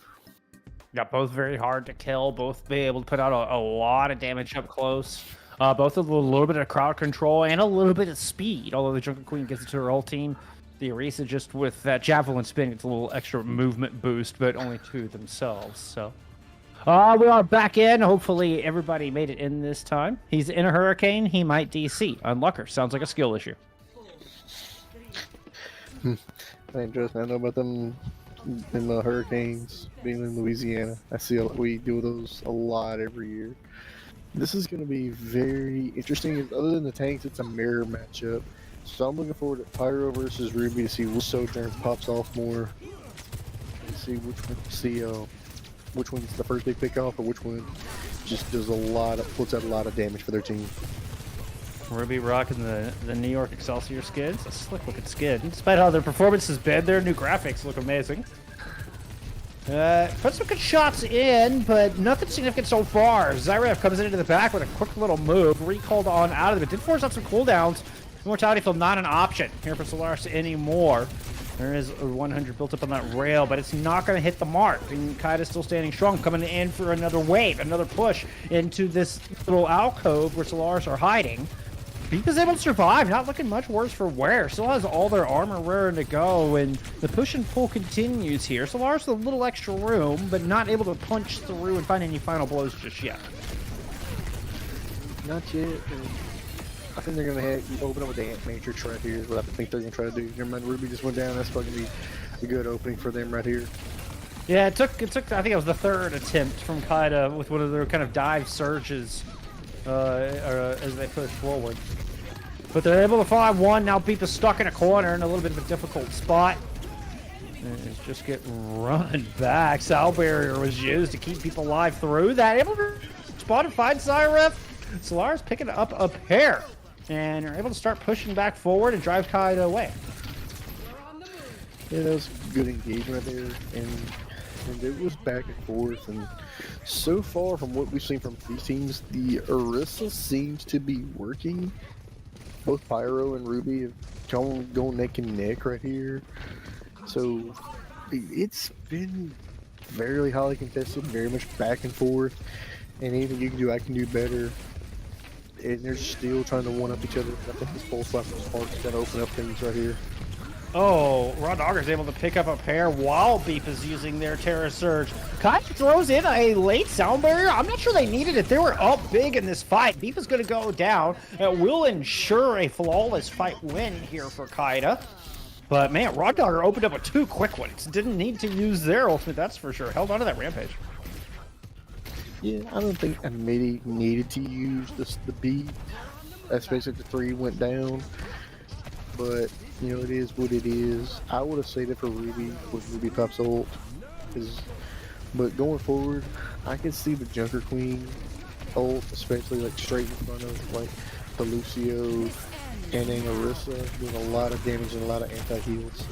Yeah, both very hard to kill. Both be able to put out a lot of damage up close. Both with a little bit of crowd control and a little bit of speed. Although the Junker Queen gets it to her whole team, the Orisa just with that javelin spin gets a little extra movement boost, but only to themselves. So. We are back in. Hopefully everybody made it in this time. He's in a hurricane. He might DC. Unlucker. Sounds like a skill issue. I ain't trust me. I know about them in the hurricanes being in Louisiana. We do those a lot every year. This is going to be very interesting. Other than the tanks, it's a mirror matchup. So I'm looking forward to Pyro versus Ruby to see which Sojourn pops off more. And see which one's the first big pick off, or which one just does puts out a lot of damage for their team. Ruby rocking the New York Excelsior skids. A slick looking skid. Despite how their performance has been, their new graphics look amazing. Put some good shots in, but nothing significant so far. Zyrev comes into the back with a quick little move, recalled on out of it. Did force out some cooldowns. Immortality Field not an option here for Solaris anymore. There is a 100 built up on that rail, but it's not going to hit the mark. And Kaida's still standing strong, coming in for another wave, another push into this little alcove where Solaris are hiding. Beep able to survive, not looking much worse for wear. Still has all their armor raring to go, and the push and pull continues here. Solaris with a little extra room, but not able to punch through and find any final blows just yet. Not yet. I think they're going to open up with the Ant Matrix right here is what I think they're going to try to do. Never mind, Ruby just went down. That's probably going to be a good opening for them right here. Yeah, it took. I think it was the third attempt from Kaida with one of their kind of dive surges as they push forward. But they're able to find one. Now Beep is stuck in a corner in a little bit of a difficult spot. And it's just getting run back. Sow Barrier was used to keep people alive through that. Able to spot and find Zyrev. Solaris picking up a pair. And are able to start pushing back forward and drive Kaida away. Yeah, that was good engagement there, and it was back and forth. And so far, from what we've seen from these teams, the Orisa seems to be working. Both Pyro and Ruby have going neck and neck right here. So it's been very highly contested, very much back and forth. And anything you can do, I can do better. And they're still trying to one-up each other. I think this pulse weapon spark is going to open up things right here. Oh, Raw Dogger is able to pick up a pair while Beep is using their Terra Surge. Kaida throws in a late sound barrier. I'm not sure they needed it. They were up big in this fight. Beep is going to go down. It will ensure a flawless fight win here for Kaida. But man, Raw Dogger opened up with two quick ones. Didn't need to use their ultimate, that's for sure. Held onto that rampage. Yeah, I don't think Amity needed to use the beat, especially if the 3 went down. But, you know, it is what it is. I would have saved it for Ruby with Ruby Pop's ult. But going forward, I can see the Junker Queen ult, especially like straight in front of like the Lucio and then Orisa, doing a lot of damage and a lot of anti-heals.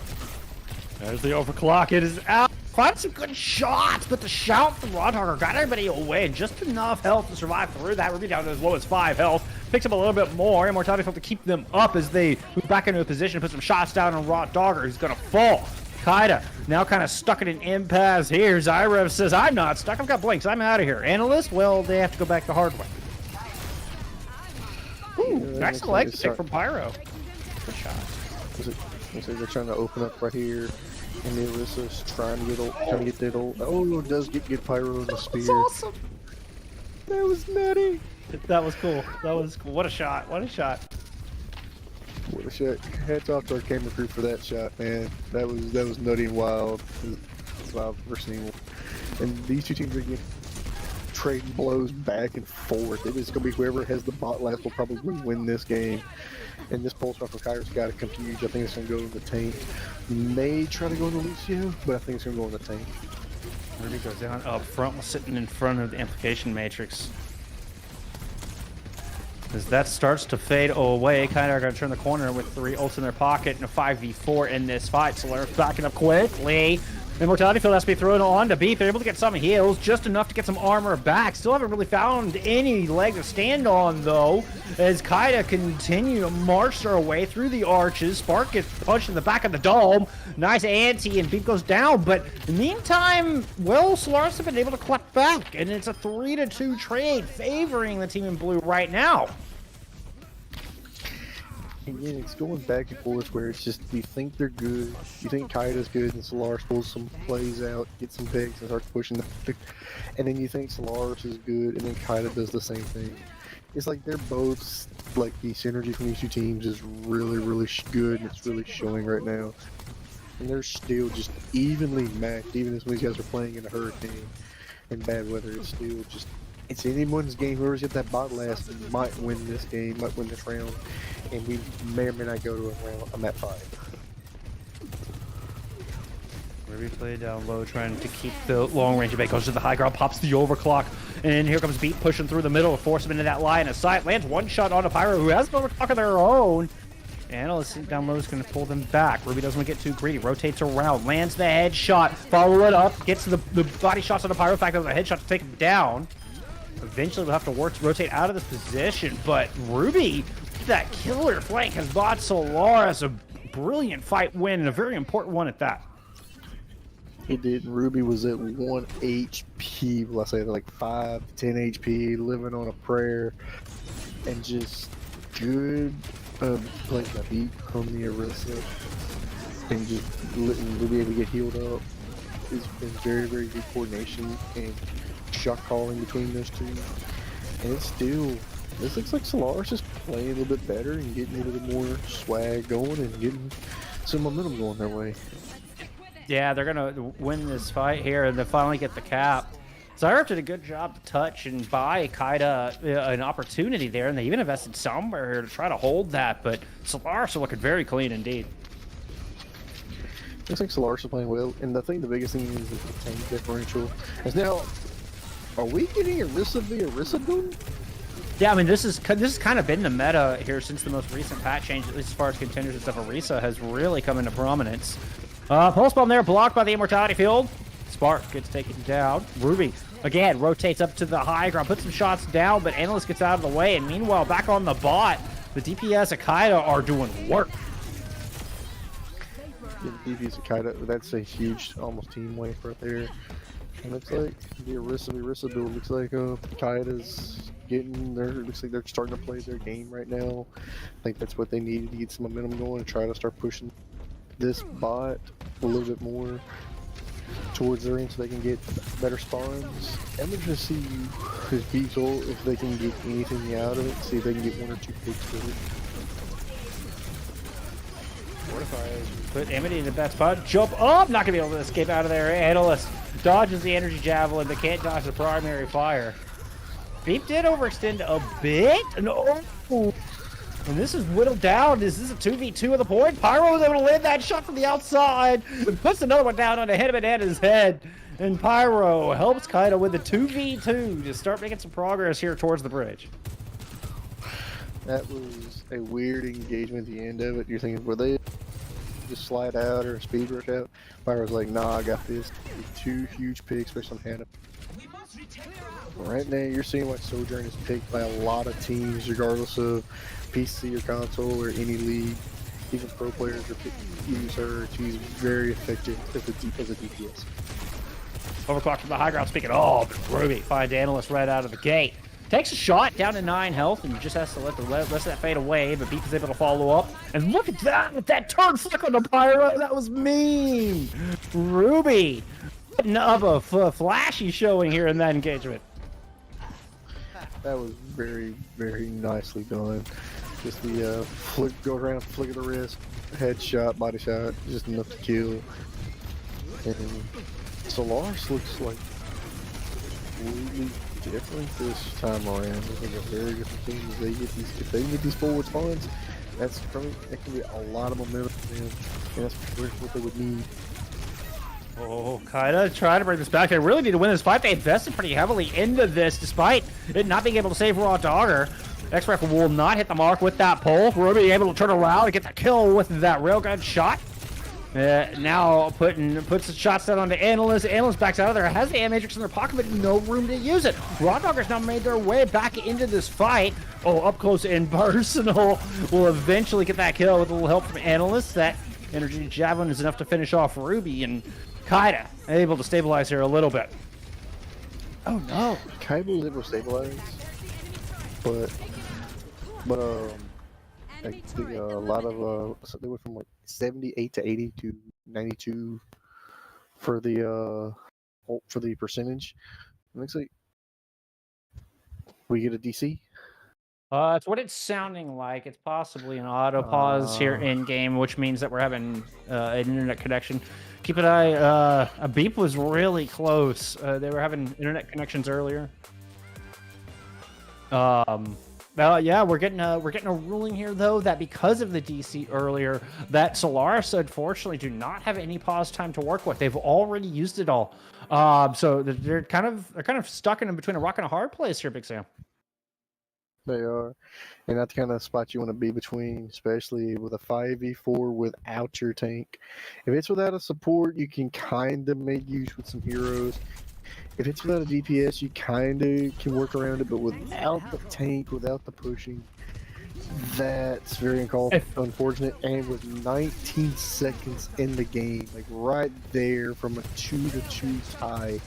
There's the overclock. It is out. Quite some good shots, but the shout from Rodhogger got everybody away. Just enough health to survive through that. Ruby down to as low as 5 health. Picks up a little bit more. Immortality Field to keep them up as they move back into a position. Put some shots down on Rodhogger, who's going to fall. Kaida now kind of stuck in an impasse here. Zyrev says, I'm not stuck. I've got blinks. I'm out of here. Analyst, well, they have to go back the hard way. Ooh, nice leg kick from Pyro. Good shot. They're trying to open up right here. And the Orisa's trying to get that ult. Oh, it does get Pyro in the spear. That's awesome. That was nutty. That was cool. That was cool. What a shot. What a shot. What a shot. Hats off to our camera crew for that shot, man. That was nutty and wild. Wild first evil. And these two teams are getting trading blows back and forth. It is going to be whoever has the bot last will probably win this game. And this pulse rifle Kyra's got to come huge. I think it's going to go in the tank. May try to go in the Lucio, but I think it's going to go in the tank. Ruby goes down up front, sitting in front of the amplification matrix. As that starts to fade away, kind of are going to turn the corner with 3 ults in their pocket and a 5v4 in this fight. Solaris backing up quickly. Immortality Field has to be thrown on to Beep. They're able to get some heals, just enough to get some armor back. Still haven't really found any leg to stand on, though, as Kaida continue to march their way through the arches. Spark gets punched in the back of the dome. Nice anti, and Beep goes down. But in the meantime, well, Solaris have been able to collect back, and it's a 3-2 trade favoring the team in blue right now. Again, it's going back and forth where it's just you think they're good, you think Kaida's good, and Solaris pulls some plays out, gets some picks, and starts pushing the pick, and then you think Solaris is good, and then Kaida does the same thing. it's like they're both like the synergy from these two teams is really, really good, and it's really showing right now. And they're still just evenly matched, even as when these guys are playing in a hurricane and bad weather. It's still just it's anyone's game. Whoever's got that bot last might win this game, might win this round, and we may or may not go to a map 5. Ruby play down low, trying to keep the long range debate. Goes to the high ground, pops the overclock, and here comes Beat pushing through the middle to force him into that line of sight. Lands one shot on a Pyro who has an overclock of their own. Analyst down low is going to pull them back. Ruby doesn't want to get too greedy. Rotates around, lands the headshot, follow it up, gets the body shots on the Pyro. Fact, that was a headshot to take him down. Eventually, we'll have to rotate out of this position, but Ruby, that killer flank, has bought Solaris a brilliant fight win, and a very important one at that. He did. Ruby was at 1 HP. Well, I say like 5 to 10 HP, living on a prayer, and just good playing the beat from the Orisa, and just letting Ruby able to get healed up. It's been very, very good coordination and shot calling between those two, and it's still. This looks like Solaris is playing a little bit better and getting a little bit more swag going and getting some momentum going their way. Yeah, they're going to win this fight here and then finally get the cap. Zyrup did a good job to touch and buy Kaida an opportunity there, and they even invested somewhere here to try to hold that, but Solaris are looking very clean indeed. Looks like Solaris is playing well, and the biggest thing is the tank differential. Is now, are we getting Orisa via Orisa boom? Yeah, I mean, this has kind of been the meta here since the most recent patch change, at least as far as contenders and stuff. Orisa has really come into prominence. Pulse bomb there, blocked by the Immortality Field. Spark gets taken down. Ruby, again, rotates up to the high ground, puts some shots down, but Analyst gets out of the way. And meanwhile, back on the bot, the DPS of Kaida are doing work. Yeah, the DPS of Kaida, that's a huge, almost team wipe right there. And looks like the Orisa build looks like Kaida's getting there. Looks like they're starting to play their game right now. I think that's what they needed to get some momentum going and try to start pushing this bot a little bit more towards their end so they can get better spawns. I'm interested to see his beat ult, if they can get anything out of it, see if they can get 1 or 2 picks with it. Fortifies, put Amity in the best spot, jump up, not gonna be able to escape out of there. Analyst dodges the energy javelin, but can't dodge the primary fire. Beep did overextend a bit. No. And this is whittled down. Is this a 2v2 at the point? Pyro was able to land that shot from the outside. Puts another one down on the head of Banana's head. And Pyro helps Kaida with the 2v2 to start making some progress here towards the bridge. That was a weird engagement at the end of it. You're thinking, were they just slide out or speed rush out? Pyro's like, nah, I got this. 2 huge picks based on Hannah. Right now, you're seeing why Sojourn is picked by a lot of teams, regardless of PC or console or any league. Even pro players use her. She's very effective as a DPS. Overclock from the high ground, speaking of Ruby, finds Analyst right out of the gate. Takes a shot down to 9 health and just has to let the rest of that fade away, but Beak is able to follow up. And look at that, with that turn flick on the Pyro, that was mean! Ruby, putting up a flashy showing here in that engagement. That was very, very nicely done. Just the flick, go around, flick of the wrist, headshot, body shot, just enough to kill. And Solaris looks like completely different this time around. It's like a very different team. If they get these forward spawns, that can be a lot of momentum for them, and that's what they would need. Oh, Kaida trying to bring this back. They really need to win this fight. They invested pretty heavily into this, despite it not being able to save Raw Dogger. X-Rifle will not hit the mark with that pole. Ruby able to turn around and get the kill with that railgun shot. Now puts the shots down onto Analyst. Analyst backs out of there. Has the A-Matrix in their pocket, but no room to use it. Raw Doggers now made their way back into this fight. Oh, up close and personal will eventually get that kill with a little help from Analyst. That energy javelin is enough to finish off Ruby, and Kaida able to stabilize here a little bit. Oh no. Kaida was able to stabilize, but I think a lot of so they went from like 78 to 80 to 92 for the percentage. It looks like we get a DC. It's what it's sounding like. It's possibly an auto pause here in game, which means that we're having an internet connection. Keep an eye. A beep was really close. They were having internet connections earlier. Yeah, we're getting a ruling here though that because of the DC earlier, that Solaris unfortunately do not have any pause time to work with. They've already used it all. So they're kind of stuck in between a rock and a hard place here, Big Sam. They are. And that's the kind of spot you want to be between, especially with a 5v4 without your tank. If it's without a support, you can kind of make use with some heroes. If it's without a DPS, you kind of can work around it, but without the tank, without the pushing, that's very unfortunate. And with 19 seconds in the game, like right there from a 2-2 tie,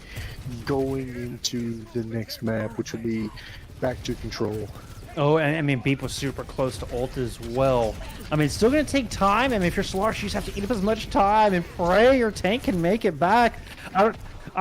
going into the next map, which will be back to control. Oh, and I mean, Beep was super close to ult as well. I mean, it's still going to take time. I mean, if you're Solaris, you just have to eat up as much time and pray your tank can make it back. I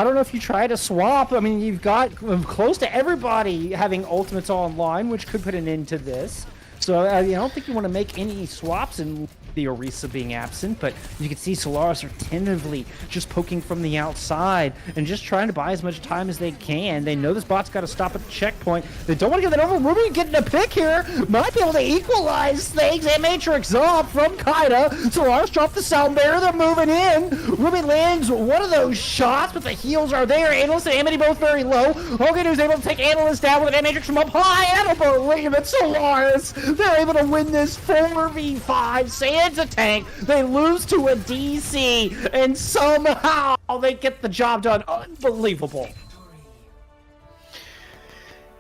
don't know if you try to swap. I mean, you've got close to everybody having ultimates all online, which could put an end to this. So I don't think you want to make any swaps in the Orisa being absent, but you can see Solaris are tentatively just poking from the outside and just trying to buy as much time as they can. They know this bot's got to stop at the checkpoint. They don't want to give that over. Ruby getting a pick here. Might be able to equalize things. And Matrix up from Kaida. Solaris dropped the sound barrier. They're moving in. Ruby lands one of those shots, but the heals are there. Analyst and Amity both very low. Hogan is able to take Analyst down with an Matrix from up high. I don't believe it. Solaris, they're able to win this 4v5. Sans a tank. They lose to a DC, and somehow they get the job done. Unbelievable.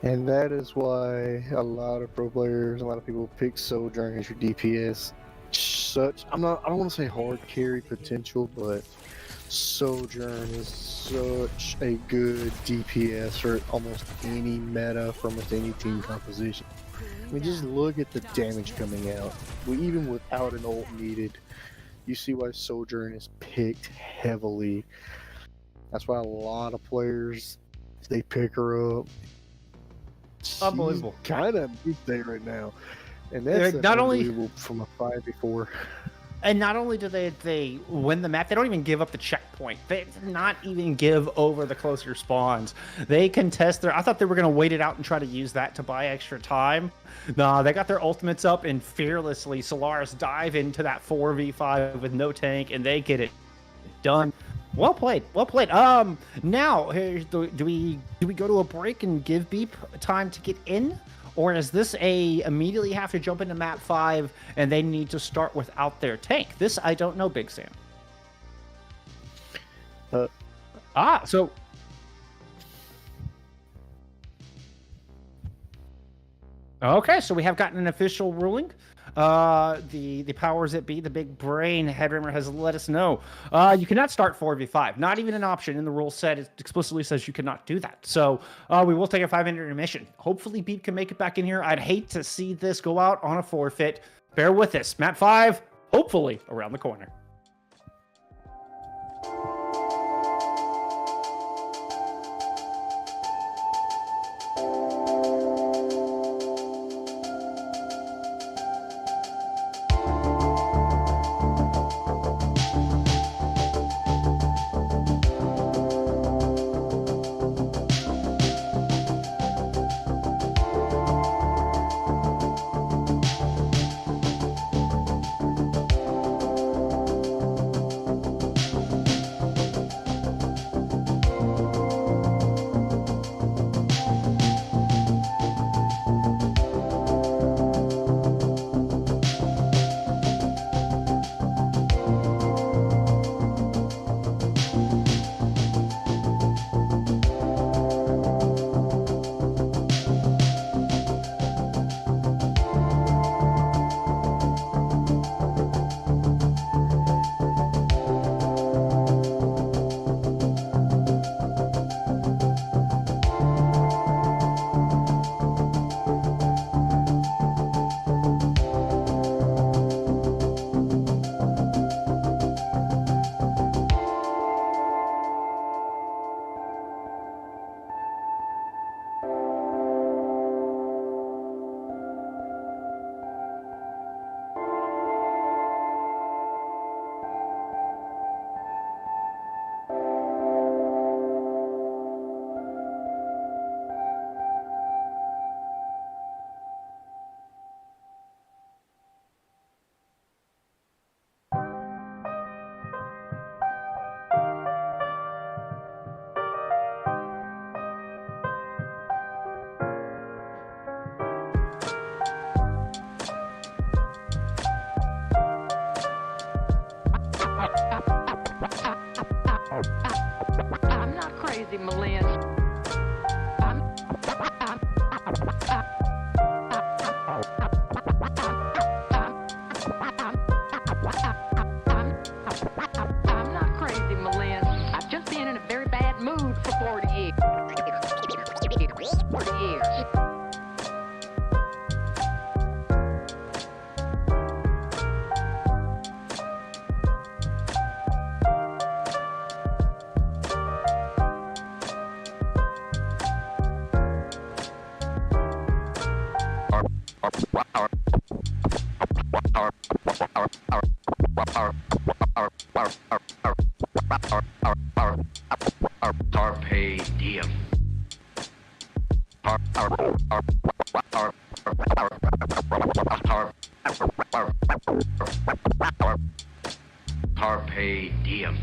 And that is why a lot of pro players, a lot of people pick Sojourn as your DPS. I don't want to say hard carry potential, but Sojourn is such a good DPS for almost any meta from almost any team composition. I mean, just look at the damage coming out. Even without an ult needed, you see why Sojourn is picked heavily. That's why a lot of players, they pick her up. Unbelievable. Kind of beat there right now. And that's not only from a 5v4. And not only do they win the map, they don't even give up the checkpoint. They did not even give over the closer spawns. They contest I thought they were going to wait it out and try to use that to buy extra time. Nah, they got their ultimates up and fearlessly Solaris dive into that 4v5 with no tank and they get it done. Well played. Well played. Now, do we go to a break and give Beep time to get in? Or is this immediately have to jump into map 5 and they need to start without their tank? This I don't know, Big Sam. So okay, so we have gotten an official ruling. The powers that be, the big brain Headrimmer has let us know. You cannot start 4v5. Not even an option in the rule set. It explicitly says you cannot do that. So we will take a 5-minute intermission. Hopefully Beep can make it back in here. I'd hate to see this go out on a forfeit. Bear with us. Map 5, hopefully around the corner. Malin. I'm not crazy, Malin. I've just been in a very bad mood for 40 years. 40 years. Carpe diem. Carpe diem.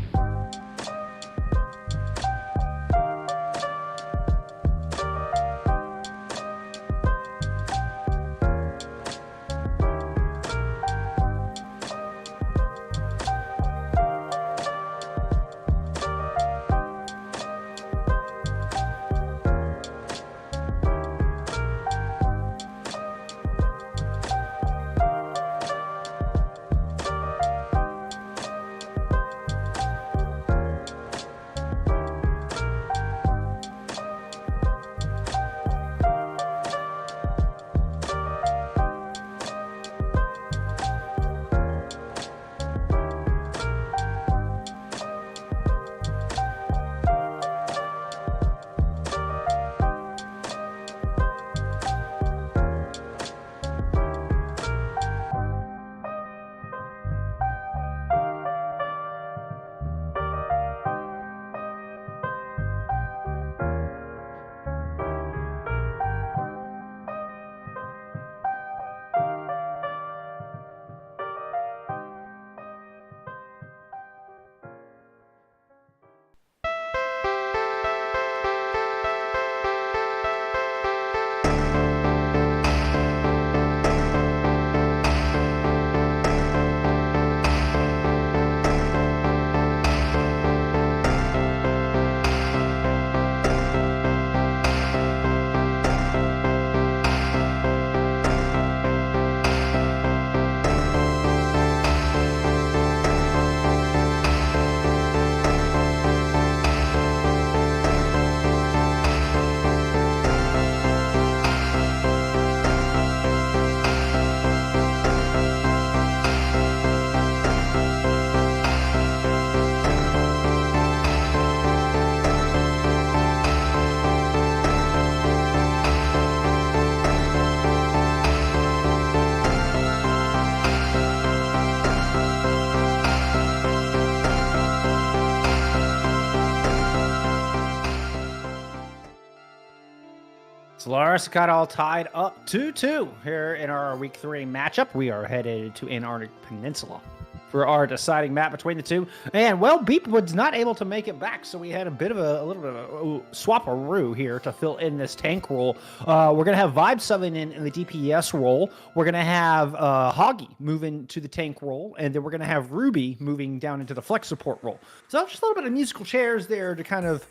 Solaris got all tied up 2-2 here in our Week 3 matchup. We are headed to Antarctic Peninsula for our deciding map between the two. And, well, Beepwood's not able to make it back, so we had a little bit of a swap-a-roo here to fill in this tank role. We're going to have Vibe subbing in the DPS role. We're going to have Hoggy moving to the tank role, and then we're going to have Ruby moving down into the flex support role. So just a little bit of musical chairs there to kind of,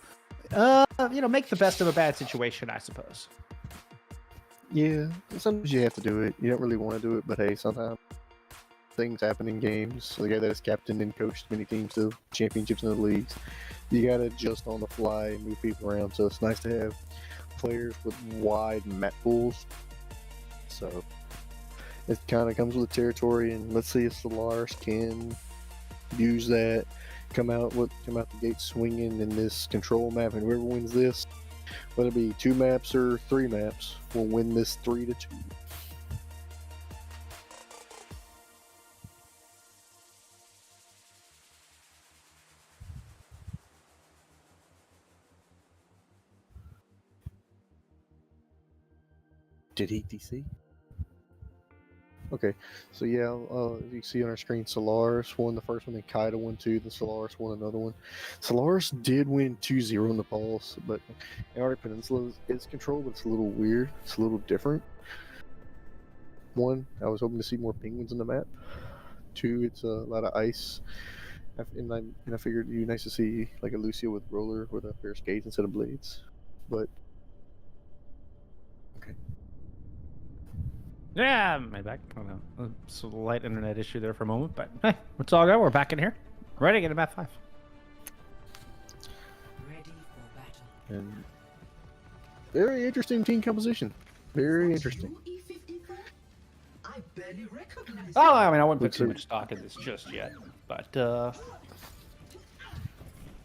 make the best of a bad situation, I suppose. Yeah, sometimes you have to do it. You don't really want to do it, but hey, sometimes things happen in games. The guy that is captain and coached many teams to championships in the leagues, you got to adjust on the fly and move people around. So it's nice to have players with wide map pools. So it kind of comes with the territory, and let's see if Solaris can use that. Come out the gate swinging in this control map, and whoever wins this, whether it be 2 maps or 3 maps, will win this 3-2. Did he DC? Okay, so yeah, you can see on our screen, Solaris won the first one, then Kaida won 2, then Solaris won another one. Solaris did win 2-0 in the Pulse, but Antarctic Peninsula is controlled, but it's a little weird. It's a little different. 1, I was hoping to see more penguins in the map. 2, it's a lot of ice. And I figured it'd be nice to see like a Lucio with roller with a pair of skates instead of blades. But okay. Yeah, my back. I don't know. It's a light internet issue there for a moment, but hey, it's all good. We're back in here. Ready to get a map 5. And very interesting team composition. Very interesting. Oh, I mean, I wouldn't put too much stock in this just yet, but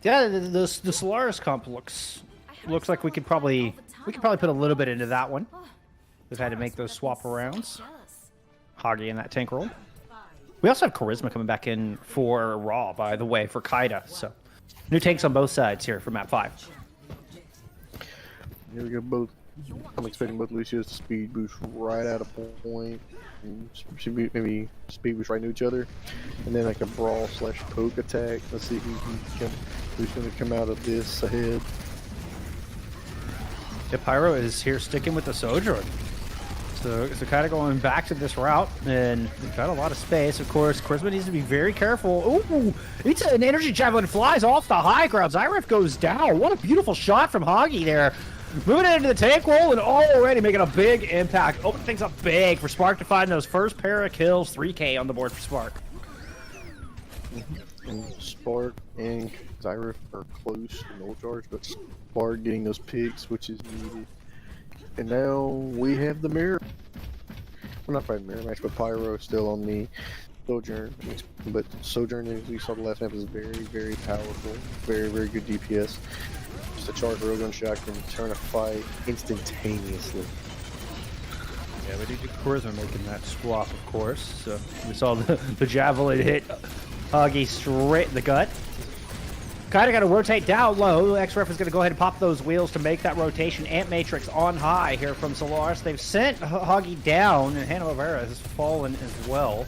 yeah, the Solaris comp looks like we could probably put a little bit into that one. We've had to make those swap arounds. Hoggy in that tank role. We also have Charisma coming back in for Raw, by the way, for Kaida. So new tanks on both sides here for map 5. Here we go. Both. I'm expecting both Lucios to speed boost right out of point. And maybe speed boost right into each other, and then like a brawl / poke attack. Let's see who's going to come out of this ahead. Yeah, Pyro is here sticking with the Sojourn. So kind of going back to this route, and we've got a lot of space. Of course, Charisma needs to be very careful. Ooh, it's an energy javelin flies off the high ground. Zyref goes down. What a beautiful shot from Hoggy there. Moving it into the tank roll and already making a big impact. Open things up big for Spark to find those first pair of kills. 3K on the board for Spark. And Spark and Zyref are close to no charge, but Spark getting those picks, which is needed. And now we have the mirror. Well, not quite mirror match, but Pyro still on the Sojourn. But Sojourn, as we saw the last map, is very, very powerful. Very, very good DPS. Just a charge railgun shot can turn a fight instantaneously. Yeah, we did get Charisma making that swap, of course. So we saw the javelin hit Huggy straight in the gut. Kind of got to rotate down low. X-Ref is going to go ahead and pop those wheels to make that rotation. Ant Matrix on high here from Solaris. They've sent Huggy down, and Hannah Rivera has fallen as well.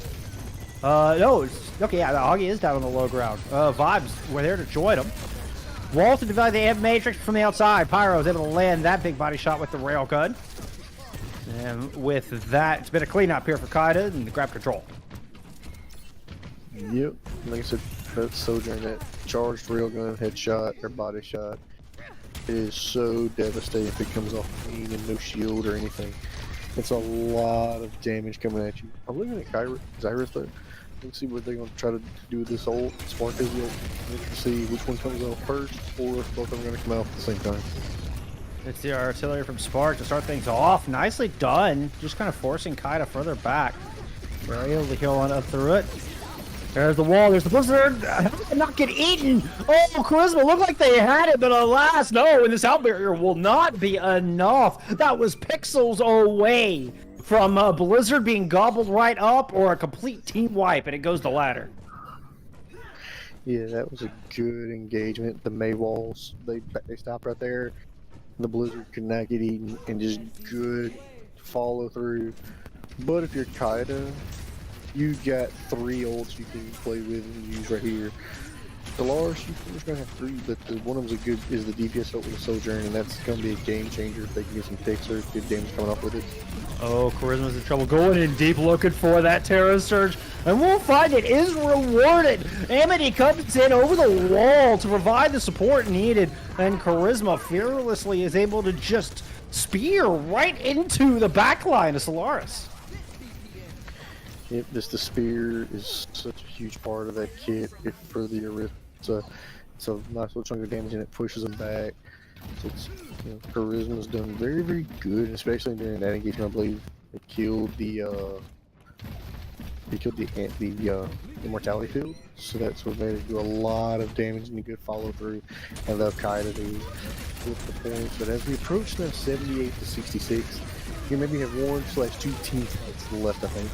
No, okay, yeah, Huggy is down on the low ground. Vibes were there to join him. Wall to divide the Ant Matrix from the outside. Pyro is able to land that big body shot with the railgun. And with that, it's been a cleanup here for Kaida and grab control. Yep, like I said, that Sojourn, that charged railgun headshot or body shot is so devastating if it comes off clean and no shield or anything. It's a lot of damage coming at you. I'm looking at Zyref though. Let's see what they're going to try to do with this ult. Spark is the ult. Let's see which one comes out first, or if both of them are going to come out at the same time. It's the artillery from Spark to start things off. Nicely done. Just kind of forcing Kaida further back. Very able to heal on up through it. There's the wall. There's the blizzard. How did it not get eaten? Oh, Charisma looked like they had it, but alas, no. And this out barrier will not be enough. That was pixels away from Blizzard being gobbled right up or a complete team wipe, and it goes the latter. Yeah, that was a good engagement. The May walls, they stopped right there. The Blizzard could not get eaten, and just good follow through. But if you're Kaida, you got 3 ults you can play with and use right here. Solaris, you're just gonna have 3, but one of them's is the DPS ult with the Sojourn, and that's gonna be a game changer if they can get some picks or good damage coming off with it. Oh, Charisma's in trouble. Going in deep, looking for that Terra Surge, and we'll find it is rewarded. Amity comes in over the wall to provide the support needed, and Charisma fearlessly is able to just spear right into the backline of Solaris. Yep, the spear is such a huge part of that kit. If for the Arith, it's a nice little chunk of damage, and it pushes them back. So it's, Charisma's done very, very good, especially during that engagement. I believe it killed the immortality field, so that's what made it do a lot of damage and a good follow through. I love Kaida to flip the points, but as we approach now 78 to 66, you maybe have 1/2 team fights left, I think.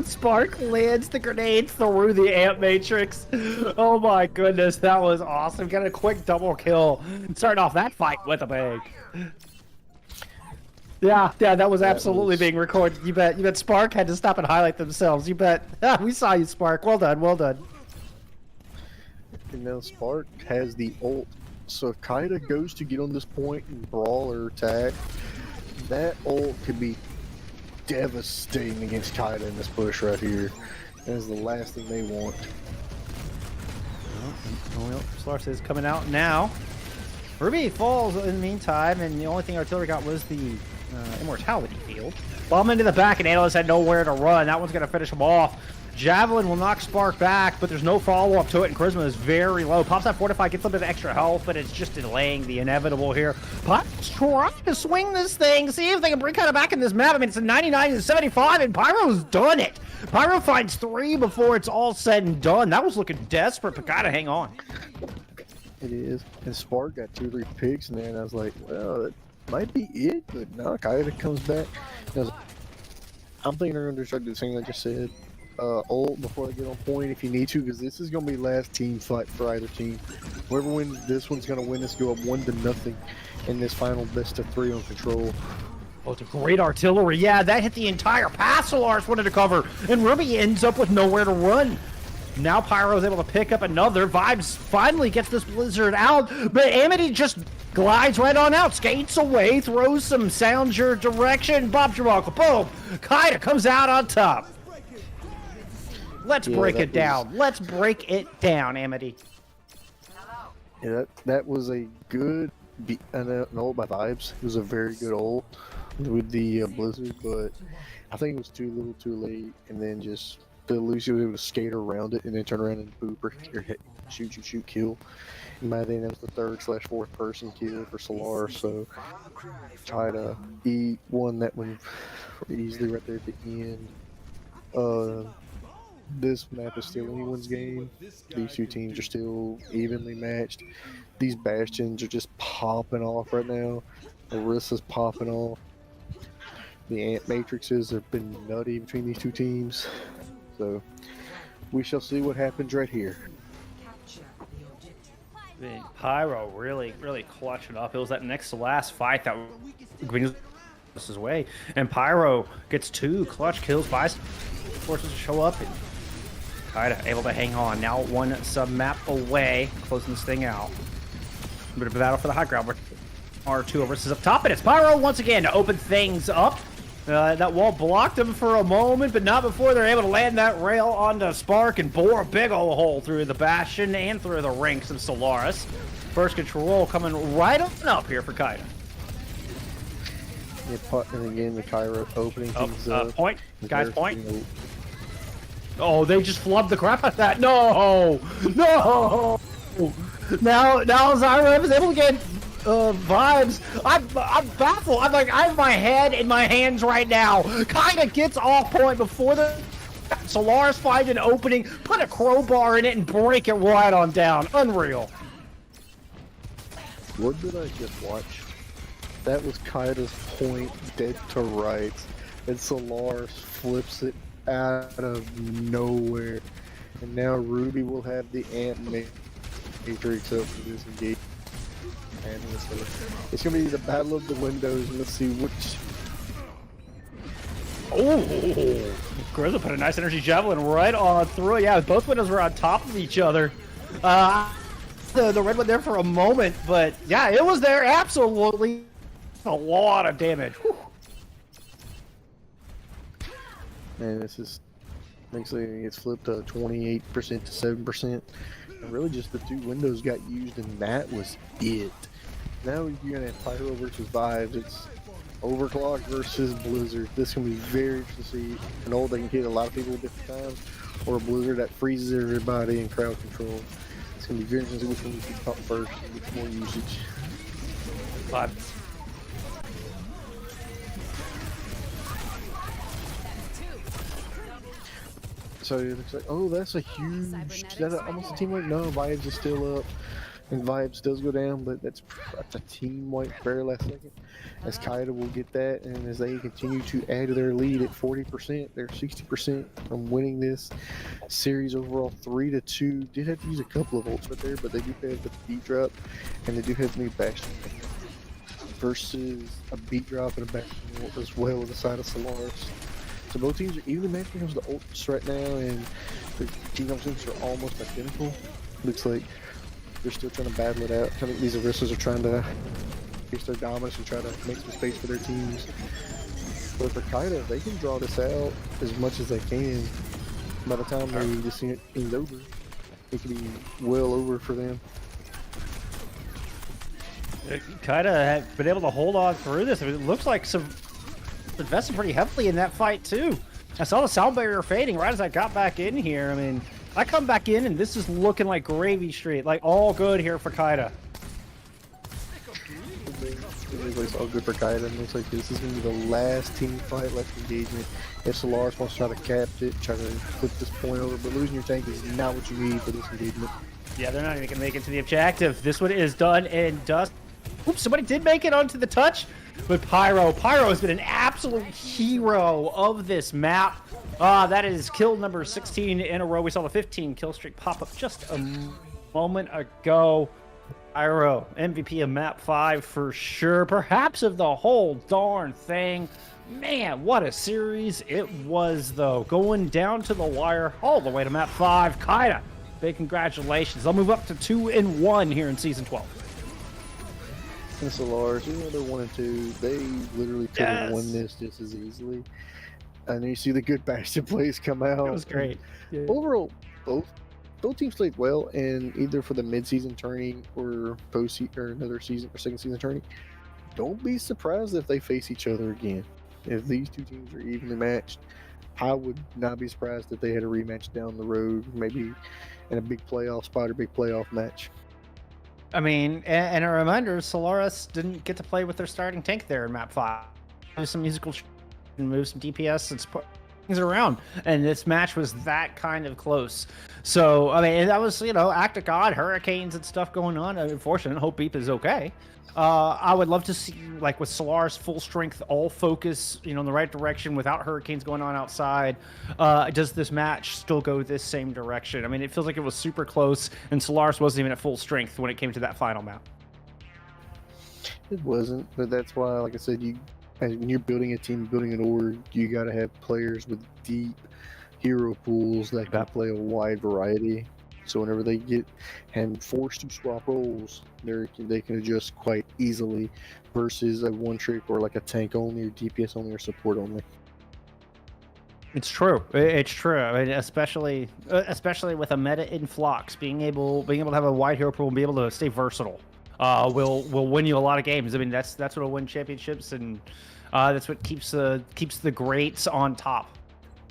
Spark lands the grenade through the Ant Matrix. Oh my goodness, that was awesome. Got a quick double kill. Starting off that fight with a bang. Yeah, that was absolutely being recorded. You bet Spark had to stop and highlight themselves. You bet. We saw you, Spark. Well done, well done. And now Spark has the ult. So if Kaida goes to get on this point and brawl or attack, that ult could be devastating against Kaida in this push right here. That is the last thing they want. Solaris is coming out now. Ruby falls in the meantime, and the only thing Artillery got was the Immortality Field. Bomb into the back, and Analyst had nowhere to run. That one's going to finish him off. Javelin will knock Spark back, but there's no follow-up to it, and Charisma is very low. Pops that Fortify, gets a bit of extra health, but it's just delaying the inevitable here. Pyro's trying to swing this thing, see if they can bring Kaida back in this map. I mean, it's a 99 to 75, and Pyro's done it. Pyro finds 3 before it's all said and done. That was looking desperate, but gotta hang on. It is. And Spark got 2 or 3 picks in there, and I was like, well, that might be it, but no, Kaida comes back. I'm thinking they're going to try to do the thing I just said. Ult before they get on point if you need to, because this is going to be last team fight for either team. Whoever wins this one's going to win this, go up 1-0 in this final best of 3 on control. Oh, it's a great artillery. Yeah, that hit the entire pass Solaris wanted to cover, and Ruby ends up with nowhere to run. Now Pyro's able to pick up another. Vibes finally gets this Blizzard out, but Amity just glides right on out, skates away, throws some sounds your direction. Bob's your uncle. Boom! Kaida comes out on top. Let's break it down. Let's break it down, Amity. Yeah, that was a good an ult by Vibes. It was a very good ult with the Blizzard, but I think it was too little too late, and then just Lucy was able to skate around it and then turn around and boop or hit, shoot, kill. And by then, that was the 3rd/4th person kill for Solaris, so try to won that one easily right there at the end. This map is still anyone's game. These 2 teams are still evenly matched. These Bastions are just popping off right now. Orissa's popping off. The Ant Matrixes have been nutty between these 2 teams. So, we shall see what happens right here. Pyro really clutching up. It was that next to last fight that Green was his way. And Pyro gets 2 clutch kills. Vice forces to show up. And Kaida able to hang on. Now 1 sub-map away. Closing this thing out. A bit of a battle for the high ground. R2 versus up top. And it's Pyro once again to open things up. That wall blocked them for a moment, but not before they're able to land that rail onto Spark and bore a big ol' hole through the Bastion and through the ranks of Solaris. First control coming right on up here for Kaida. Yeah, and again, the Kyra opening things up. Point. Guys, point. Oh, they just flubbed the crap out of that. No! No! Now Zyra is able to get Vibes. I'm baffled. I'm like, I have my head in my hands right now. Kaida gets off point before the Solaris finds an opening, put a crowbar in it, and break it right on down. Unreal. What did I just watch? That was Kaida's point dead to rights, and Solaris flips it out of nowhere. And now Ruby will have the Ant Matrix up for this engagement. And it's gonna be the battle of the windows, and let's see which. Oh, Grizzle put a nice energy javelin right on through. Yeah, both windows were on top of each other. The red one there for a moment, but yeah, it was there absolutely. A lot of damage. Whew. And this is basically it gets flipped to 28% to 7%. And really just the 2 windows got used, and that was it. Now you're gonna have Pyro versus Vibes. It's Overclock versus Blizzard. This can be very interesting to see an ult that can hit a lot of people at different times, or a Blizzard that freezes everybody in crowd control. It's gonna be very interesting to see which one we can pop first and which more usage. Vibes. So it looks like, oh, that's a huge, is that almost a team wipe? No, Vibes is still up, and Vibes does go down, but that's a team wipe very last second. As Kaida will get that, and as they continue to add to their lead at 40%, they're 60% from winning this series overall 3-2. Did have to use a couple of ults right there, but they do have the beat drop, and they do have the new Bastion versus a beat drop and a Bastion ult as well with the side of Solaris. So both teams are even matched when it comes to ults right now, and the team compositions are almost identical. Looks like they're still trying to battle it out. I think these Orissas are trying to increase their dominance and try to make some space for their teams. But for Kaida, they can draw this out as much as they can. By the time this is over, it can be well over for them. Kind of have been able to hold on through this. I mean, it looks like some invested pretty heavily in that fight too. I saw the sound barrier fading right as I got back in here. I mean, I come back in and this is looking like gravy street, like all good here for Kaida. It's all good for Kaida, and looks like this is going to be the last team fight left engagement. If Solaris wants to try to cap it, try to flip this point over, but losing your tank is not what you need for this engagement. Yeah, they're not even gonna make it to the objective. This one is done in dust. Oops, somebody did make it onto the touch, but Pyro has been an absolute hero of this map. That is kill number 16 in a row. We saw the 15 kill streak pop up just a moment ago. Pyro, MVP of map 5 for sure, perhaps of the whole darn thing. Man, what a series it was, though. Going down to the wire all the way to map 5. Kaida, big congratulations. They'll move up to 2-1 here in season 12. And Solaris, even though they're 1 and 2, they literally could have won this just as easily. And then you see the good Bastion plays come out. It was great. Yeah. Overall, both teams played well, and either for the mid-season tourney or or another season or second season tourney, don't be surprised if they face each other again. If these two teams are evenly matched, I would not be surprised if they had a rematch down the road, maybe in a big playoff spot or big playoff match. I mean, and a reminder, Solaris didn't get to play with their starting tank there in map 5. Move some musical and move some DPS and put things around, and this match was that kind of close. So I mean, that was, you know, act of God, hurricanes and stuff going on. Unfortunate. Hope Beep is okay. I would love to see, like, with Solaris full strength, all focus, you know, in the right direction without hurricanes going on outside. Does this match still go this same direction? I mean, it feels like it was super close, and Solaris wasn't even at full strength when it came to that final map. It wasn't, but that's why, like I said, when you're building a team, building an org, you got to have players with deep hero pools that can play a wide variety. So whenever they get and forced to swap roles, they can adjust quite easily versus a one trick or like a tank only or DPS only or support only. It's true. It's true. I mean, especially with a meta in flux, being able to have a wide hero pool and be able to stay versatile, will win you a lot of games. I mean, that's what'll win championships, and that's what keeps the greats on top.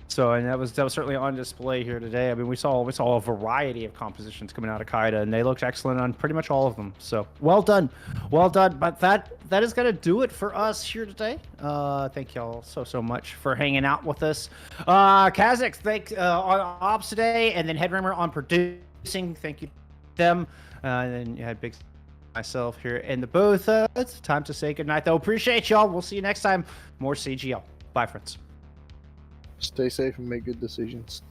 So, and that was certainly on display here today. I mean, we saw a variety of compositions coming out of Kaida, and they looked excellent on pretty much all of them. So, well done. But that is gonna do it for us here today. Thank y'all so much for hanging out with us. Kazakh, thank on ops today, and then Headrammer on producing. Thank you to them. And then you had big myself here in the booth. It's time to say goodnight, though. Appreciate y'all. We'll see you next time. More CGL. Bye, friends. Stay safe and make good decisions.